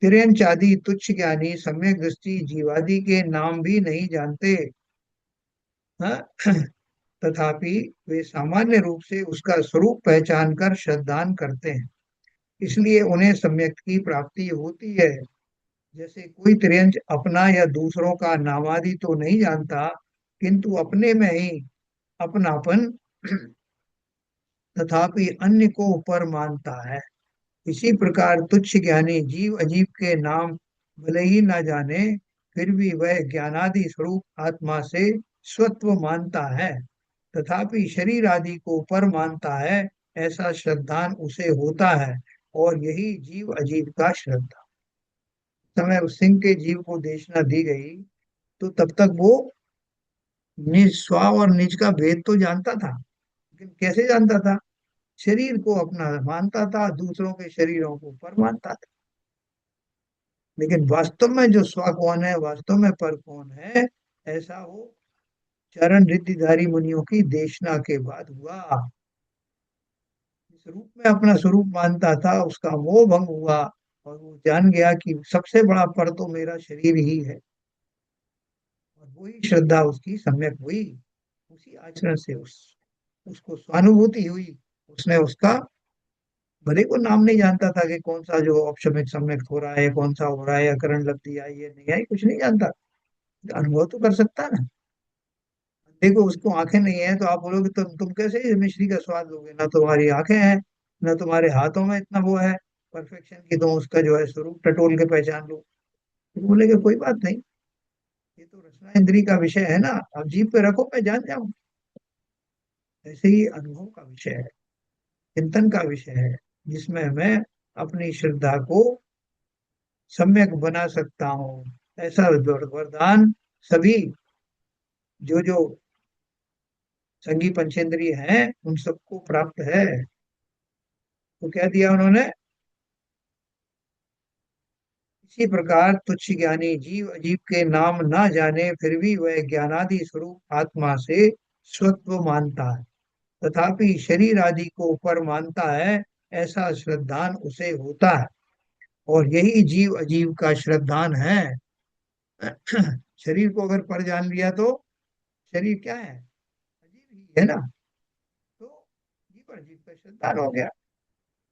तिर्यंच आदि तुच्छ ज्ञानी सम्यक दृष्टि जीवादि के नाम भी नहीं जानते, हाँ? तथापि वे सामान्य रूप से उसका स्वरूप पहचान कर श्रद्धान करते हैं, इसलिए उन्हें सम्यक की प्राप्ति होती है। जैसे कोई त्रियंच अपना या दूसरों का नामादि तो नहीं जानता, किंतु अपने में ही अपनापन तथापि अन्य को ऊपर मानता है, इसी प्रकार तुच्छ ज्ञानी जीव अजीव के नाम भले ही ना जाने, फिर भी वह ज्ञानादि स्वरूप आत्मा से स्वत्व मानता है, तथापि शरीर आदि को पर मानता है, ऐसा श्रद्धान उसे होता है। और यही जीव अजीव का श्रद्धा। समय उस सिंह के जीव को देशना दी गई, तो तब तक वो निज स्व और निज का भेद तो जानता था, लेकिन कैसे जानता था, शरीर को अपना मानता था, दूसरों के शरीरों को पर मानता था। लेकिन वास्तव में जो स्व कौन है, वास्तव में पर कौन है, ऐसा वो चरण रिद्धिधारी मुनियों की देशना के बाद हुआ। इस रूप में अपना स्वरूप मानता था, उसका मोह भंग हुआ और वो जान गया कि सबसे बड़ा पर तो मेरा शरीर ही है। और वही श्रद्धा उसकी सम्यक हुई। उसी आचरण से उसको स्वानुभूति हुई। उसने उसका, भले को नाम नहीं जानता था कि कौन सा जो औपशमिक सम्यक हो रहा है, कौन सा हो रहा है, अकरण लब्धि आई है नहीं आई, कुछ नहीं जानता। अनुभव तो कर सकता है ना। देखो उसको आंखें नहीं है तो आप बोलोगे तुम कैसे ये मिश्री का स्वाद लोगे, ना तुम्हारी आंखें हैं, ना तुम्हारे हाथों में इतना वो है परफेक्शन की, तुम उसका जो है स्वरूप टटोल के पहचान लो। तो बोलेगे कोई बात नहीं, ये तो रसना इंद्री का विषय है ना, अब जीभ पे रखो मैं जान जाऊं। ऐसे ही अनुभव का विषय है, चिंतन का विषय है, जिसमें मैं अपनी श्रद्धा को सम्यक बना सकता हूँ। ऐसा वरदान सभी जो जो संगी पंचेंद्रिय हैं उन सबको प्राप्त है। तो क्या दिया उन्होंने? इसी प्रकार तुच्छ ज्ञानी जीव अजीव के नाम ना जाने फिर भी वह ज्ञानादि स्वरूप आत्मा से स्वत्व मानता है, तथापि शरीर आदि को पर मानता है, ऐसा श्रद्धान उसे होता है। और यही जीव अजीव का श्रद्धान है। शरीर को अगर पर जान लिया तो शरीर क्या है? अजीव ही है ना। तो जीव अजीव का श्रद्धान हो गया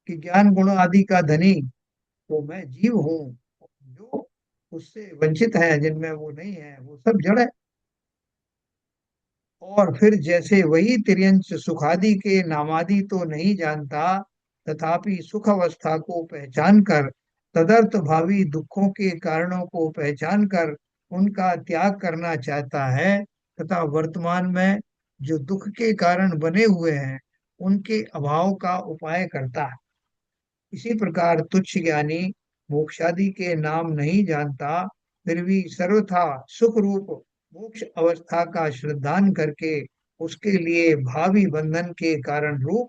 कि ज्ञान गुण आदि का धनी तो मैं जीव हूँ, जो उससे वंचित है, जिनमें वो नहीं है, वो सब जड़ है। और फिर जैसे वही तिर्यंच सुखादि के नामादि तो नहीं जानता, तथापि सुख अवस्था को पहचान कर, तदर्थ भावी दुखों के कारणों को पहचान कर उनका त्याग करना चाहता है, तथा वर्तमान में जो दुख के कारण बने हुए हैं उनके अभाव का उपाय करता है। इसी प्रकार तुच्छ ज्ञानी मोक्षादि के नाम नहीं जानता, फिर भी सर्वथा सुख रूप मोक्ष अवस्था का श्रद्धान करके उसके लिए भावी बंधन के कारण रूप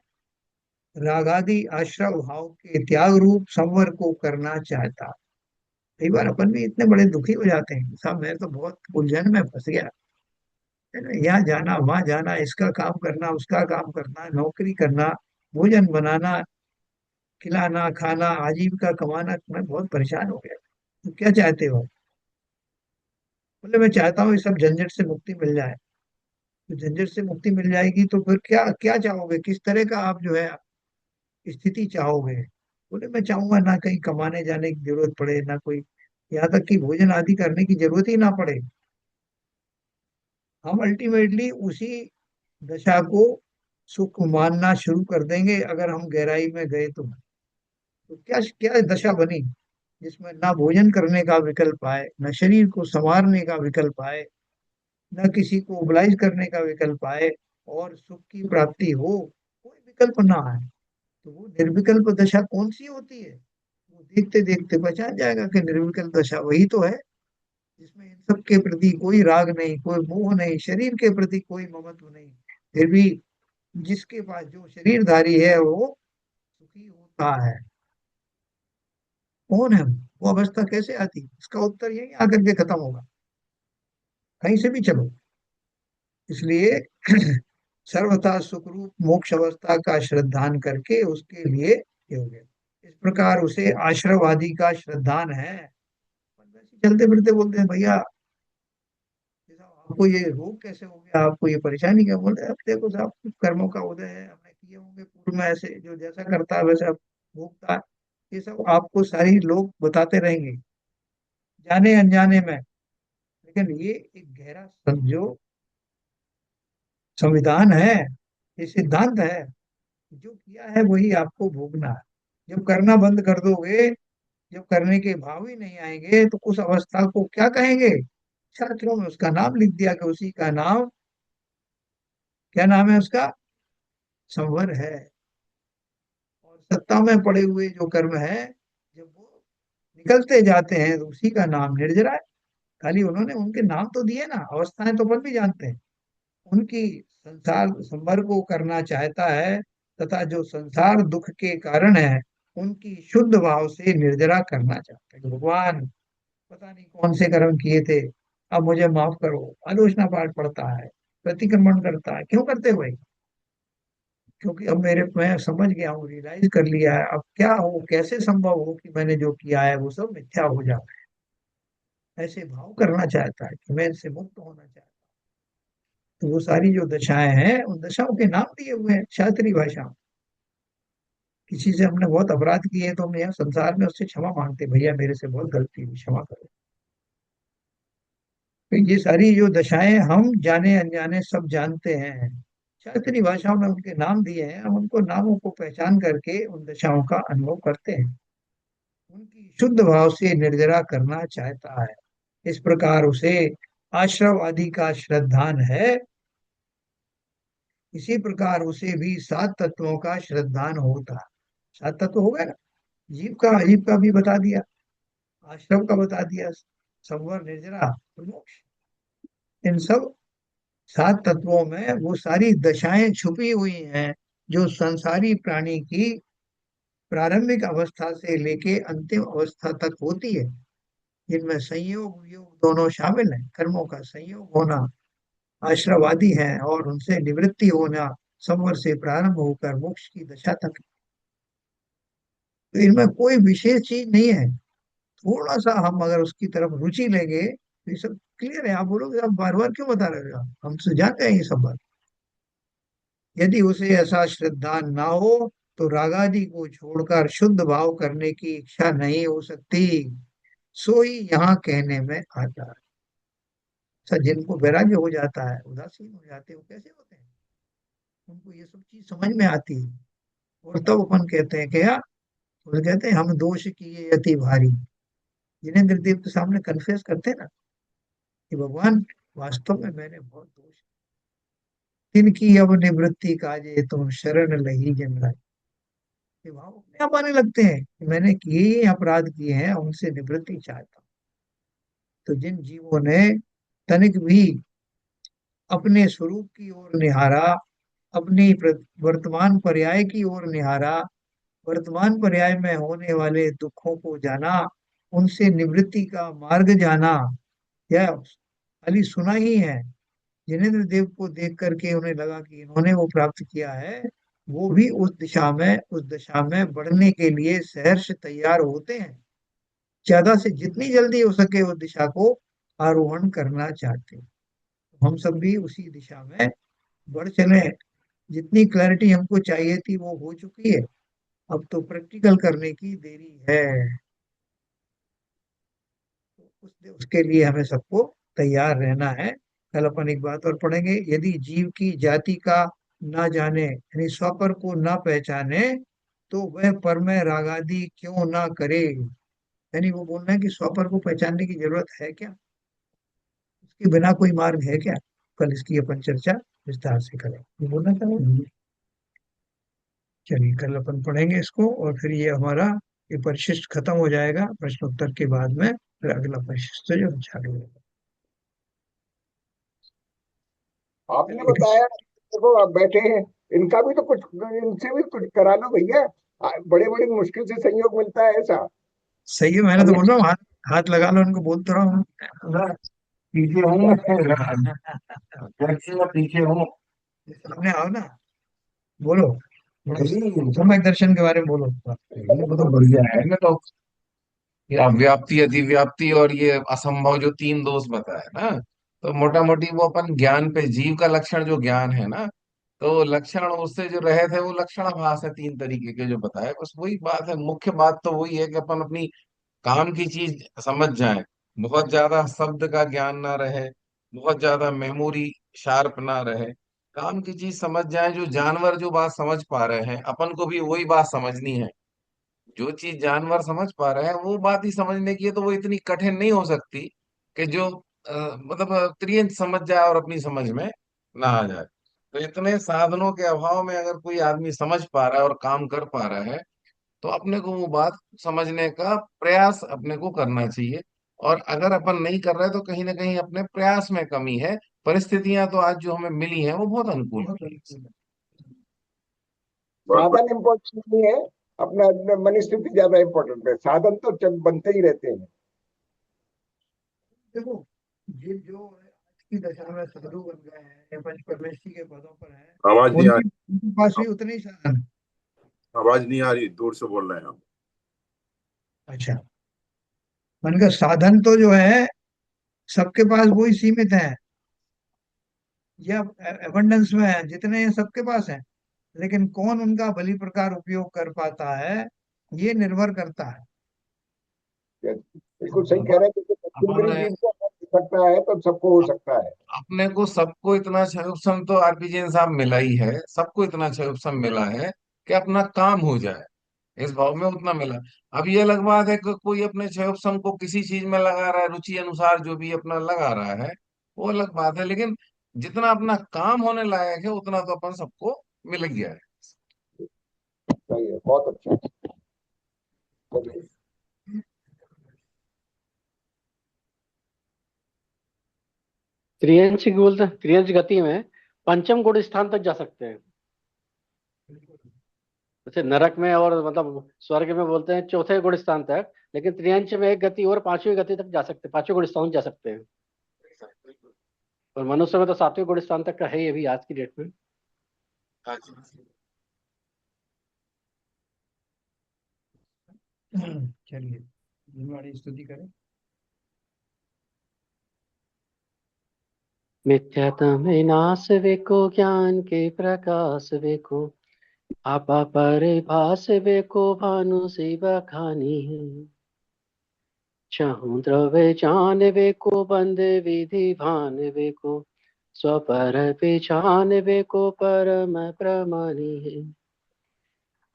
रागादि आश्रव भाव के त्याग रूप संवर को करना चाहता। कई बार अपन भी इतने बड़े दुखी हो जाते हैं, साहब मैं तो बहुत उलझन में फंस गया, है ना, यहाँ जाना वहां जाना, इसका काम करना उसका काम करना, नौकरी करना, भोजन बनाना, खिलाना खाना, आजीविका कमाना, मैं बहुत परेशान हो गया। तो क्या चाहते हो? बोले मैं चाहता हूँ इस सब झंझट से मुक्ति मिल जाए। तो झंझट से मुक्ति मिल जाएगी तो फिर क्या क्या चाहोगे, किस तरह का आप जो है स्थिति चाहोगे? बोले मैं चाहूंगा ना कहीं कमाने जाने की जरूरत पड़े, ना कोई, यहाँ तक कि भोजन आदि करने की जरूरत ही ना पड़े। हम अल्टीमेटली उसी दशा को सुख मानना शुरू कर देंगे अगर हम गहराई में गए तो क्या क्या दशा बनी जिसमें ना भोजन करने का विकल्प आए, न शरीर को संवारने का विकल्प आए, न किसी को ओबलाइज करने का विकल्प आए, और सुख की प्राप्ति हो, कोई विकल्प ना आए। तो वो निर्विकल्प दशा कौन सी होती है? वो देखते देखते पहचान जाएगा कि निर्विकल्प दशा वही तो है जिसमें इन सब के प्रति कोई राग नहीं, कोई मोह नहीं, शरीर के प्रति कोई ममत्व नहीं, फिर भी जिसके पास जो शरीरधारी है वो सुखी होता है। कौन है वो अवस्था कैसे आती, इसका उत्तर यही आकर के खत्म होगा, कहीं से भी चलो। इसलिए सर्वथा सुखरूप मोक्ष अवस्था का श्रद्धान करके उसके लिए ये हो गया। इस प्रकार उसे आश्रवादी का श्रद्धान है। चलते फिरते बोलते हैं भैया ये साहब, आपको ये रोग कैसे हो गया, आपको ये परेशानी क्या? बोलते हैं अब देखो साहब, कुछ कर्मों का उदय है, हमने किए होंगे पूर्व में, ऐसे जो जैसा करता है वैसा भोगता है। ये सब आपको सारी लोग बताते रहेंगे, जाने अनजाने में। लेकिन ये एक गहरा समझो संविधान है, ये सिद्धांत है, जो किया है वही आपको भोगना है। जब करना बंद कर दोगे, जब करने के भाव ही नहीं आएंगे, तो उस अवस्था को क्या कहेंगे? शास्त्रों में उसका नाम लिख दिया कि उसी का नाम, क्या नाम है उसका? संवर है। और सत्ता में पड़े हुए जो कर्म है, जब वो निकलते जाते हैं तो उसी का नाम निर्जरा है। खाली उन्होंने उनके नाम तो दिए ना, अवस्थाएं तो अपन भी जानते हैं। उनकी संसार संवर को करना चाहता है, तथा जो संसार दुख के कारण है उनकी शुद्ध भाव से निर्जरा करना चाहता है कि भगवान पता नहीं कौन से कर्म किए थे, अब मुझे माफ करो। आलोचना पाठ पढ़ता है, प्रतिक्रमण करता है, क्यों करते हुए? क्योंकि अब मैं समझ गया हूँ, रियलाइज कर लिया है, अब क्या हो, कैसे संभव हो कि मैंने जो किया है वो सब मिथ्या हो जाए। ऐसे भाव करना चाहता है कि मैं इनसे मुक्त होना चाहता हूँ। तो वो सारी जो दशाएं हैं उन दशाओं के नाम दिए हुए हैं शास्त्रीय भाषा में। किसी से हमने बहुत अपराध किए हैं तो हम यहाँ संसार में उससे क्षमा मांगते, भैया मेरे से बहुत गलती हुई, क्षमा करो। तो ये सारी जो दशाएं हम जाने अनजाने सब जानते हैं। शास्त्रीय भाषाओं में उनके नाम दिए हैं, हम उनको नामों को पहचान करके उन दशाओं का अनुभव करते हैं। उनकी शुद्ध भाव से निर्जरा करना चाहता है। इस प्रकार उसे आश्रव आदि का श्रद्धान है। इसी प्रकार उसे भी सात तत्वों का श्रद्धान होता है। सात तत्व हो गए ना, जीव का भी बता दिया, आश्रम का बता दिया, संवर, निर्जरा और मोक्ष। इन सब सात तत्वों में वो सारी दशाएं छुपी हुई हैं जो संसारी प्राणी की प्रारंभिक अवस्था से लेके अंतिम अवस्था तक होती है। जिनमें संयोग वियोग दोनों शामिल हैं, कर्मों का संयोग होना आश्रवादी है और उनसे निवृत्ति होना संवर से प्रारंभ होकर मोक्ष की दशा तक। तो इनमें कोई विशेष चीज नहीं है। थोड़ा सा हम अगर उसकी तरफ रुचि लेंगे तो ये सब क्लियर है। आप बोलोगे आप बार बार क्यों बता रहे हो, हम तो जानते हैं ये सब बात। यदि उसे ऐसा श्रद्धा ना हो तो रागादि को छोड़कर शुद्ध भाव करने की इच्छा नहीं हो सकती। सो ही यहाँ कहने में आता है। अच्छा, जिनको वैराग्य हो जाता है, उदासीन हो जाते हैं, वो कैसे होते हैं? उनको ये सब चीज समझ में आती है। और तब अपन कहते हैं क्या, तो कहते हैं हम दोष किए अति भारी। जिनेंद्र देव के सामने कन्फेस करते हैं ना कि भगवान वास्तव में मैंने बहुत दोष, तिनकी अब निवृत्ति काजे तुम शरण लही जन राय। ये भाव अपने आप आने लगते हैं कि मैंने किए ही अपराध किए हैं, उनसे निवृत्ति चाहता हूँ। तो जिन जीवों ने तनिक भी अपने स्वरूप की ओर निहारा, अपनी वर्तमान पर्याय की ओर निहारा, वर्तमान पर्याय में होने वाले दुखों को जाना, उनसे निवृत्ति का मार्ग जाना, या खाली सुना ही है। जिनेन्द्र देव को देख करके उन्हें लगा कि इन्होंने वो प्राप्त किया है, वो भी उस दिशा में बढ़ने के लिए सहर्ष तैयार होते हैं। ज्यादा से जितनी जल्दी हो सके उस दिशा को आरोहण करना चाहते हैं। हम सब भी उसी दिशा में बढ़ चले। जितनी क्लैरिटी हमको चाहिए थी वो हो चुकी है, अब तो प्रैक्टिकल करने की देरी है। उसके लिए हमें सबको तैयार रहना है। कल अपन एक बात और पढ़ेंगे, यदि जीव की जाति का ना जाने यानी स्वपर को ना पहचाने तो वह पर में रागादि क्यों ना करे। यानी वो बोलना है कि स्वपर को पहचानने की जरूरत है क्या, उसके बिना कोई मार्ग है क्या। कल इसकी अपन चर्चा विस्तार से करें, ये बोलना चाहूंगा। चलिए कल अपन पढ़ेंगे इसको, और फिर ये हमारा ये परिशिष्ट खत्म हो जाएगा। प्रश्न उत्तर के बाद में फिर अगला परिशिष्ट जो चालू होगा। आपने चलिए, बताया, देखो आप बैठे हैं, इनका भी तो कुछ, इनसे भी कुछ करा लो भैया। बड़े बड़े मुश्किल से संयोग मिलता है ऐसा। सही है, मैंने तो हमें बोल रहा हूँ हाथ हाथ लगा लो, उनको बोल तो रहा हूँ। पीछे हूँ मैं। टैक्सी में पीछे हूँ। सामने आओ ना, बोलो बोलो, नहीं, सम्यक दर्शन के बारे में बोलो। ये तो बढ़िया है ना। तो ये व्याप्ति अधिव्याप्ति और ये असंभव जो तीन दोष बताए ना, तो मोटा मोटी वो अपन ज्ञान पे, जीव का लक्षण जो ज्ञान है ना, तो लक्षण उससे जो रहे थे वो लक्षण भास है तीन तरीके के जो बताए। बस वही बात है, मुख्य बात तो वही है कि अपन अपनी काम की चीज समझ जाए। बहुत ज्यादा शब्द का ज्ञान ना रहे, बहुत ज्यादा मेमोरी शार्प ना रहे, काम की चीज समझ जाए। जो जानवर जो बात समझ पा रहे हैं, अपन को भी वही बात समझनी है। जो चीज जानवर समझ पा रहे हैं वो बात ही समझने की है, तो वो इतनी कठिन नहीं हो सकती कि जो मतलब त्रियंत समझ जाए और अपनी समझ में ना आ जाए। तो इतने साधनों के अभाव में अगर कोई आदमी समझ पा रहा है और काम कर पा रहा है, तो अपने को वो बात समझने का प्रयास अपने को करना चाहिए। और अगर अपन नहीं कर रहे तो कहीं ना कहीं अपने प्रयास में कमी है। परिस्थितियां तो आज जो हमें मिली हैं वो बहुत अनुकूल है। बहुत साधन इम्पोर्टेंट नहीं है, अपना मन स्थिति ज्यादा इम्पोर्टेंट है। साधन तो बनते ही रहते हैं। देखो, ये जो आज की दशा में साधु बन गए हैं या पंचपरमेष्ठी के पदों पर हैं, आवाज नहीं आ उनके पास भी उतने ही साधन हैं। आवाज नहीं आ रही, दूर से बोल रहे हैं आप। अच्छा, मैंने कहा साधन तो जो है सबके पास वही सीमित है, या एबंडेंस में है, जितने हैं सबके पास है, लेकिन कौन उनका भली प्रकार उपयोग कर पाता है, ये निर्भर करता है इस बिल्कुल सही भाव कह पर। रहे हैं, क्योंकि अपन मध्यम जीव को अगर हो सकता है तो सबको हो सकता है। अपने को सबको इतना क्षयोपशम तो आरपीजी साहब मिला ही है, सबको इतना क्षयोपशम मिला है कि अपना काम हो जाए, इस भाव में उतना मिला। अब ये अलग बात है कि कोई अपने क्षयोपशम को किसी चीज में लगा रहा है, रुचि अनुसार जो भी अपना लगा रहा है, वो अलग बात है, लेकिन जितना अपना काम होने लायक है उतना तो अपन सबको मिल गया है। सही है, बहुत अच्छा। चलिए। त्रियंश की बोलते हैं, त्रियंश गति में पंचम गुण स्थान तक जा सकते हैं। जैसे नरक में और मतलब स्वर्ग में बोलते हैं चौथे गुण स्थान तक, लेकिन त्रियंश में एक गति और पांचवी गति तक जा सकते हैं, पांचवें गुण स्थान जा सकते हैं। और मनुष्य में तो सातवें गुण स्थान तक का है ये भी आज की डेट में। चलिए, हमारी स्तुति करें। मिथ्यात्म विनाश वेको, ज्ञान के प्रकाश वेको, आपा परिभाष वेको, भानु से बखानी है। चाहूं द्रव्य जान वेको, बंद विधि भान वेको, स्वपर पहचान वेको, परम प्रमाणी है।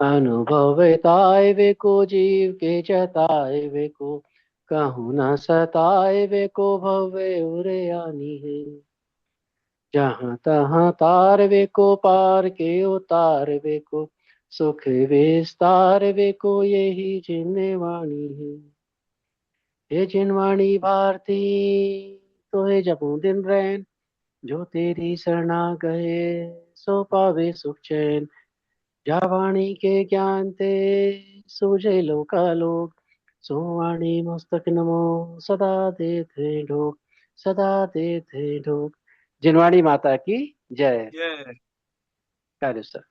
अनुभव ताय वेको, जीव के जताए वेको, कहूँ न सताए वेको, भव्य उरे आनी है। जहाँ तहाँ तार वेको, पार के उतार वेको, सुख विस्तार वेको, यही जिन्ने वाणी है। ये जिनवाणी भारती तो है जपू दिन रैन, जो तेरी शरणा गए सो पावे सुख चैन। जा वाणी के ज्ञान ते सूझे लोकालोक, सो वाणी मस्तक नमो, सदा देते ढोक, सदा देते ढोक। जिनवाणी माता की जय। जय। कार्य सर।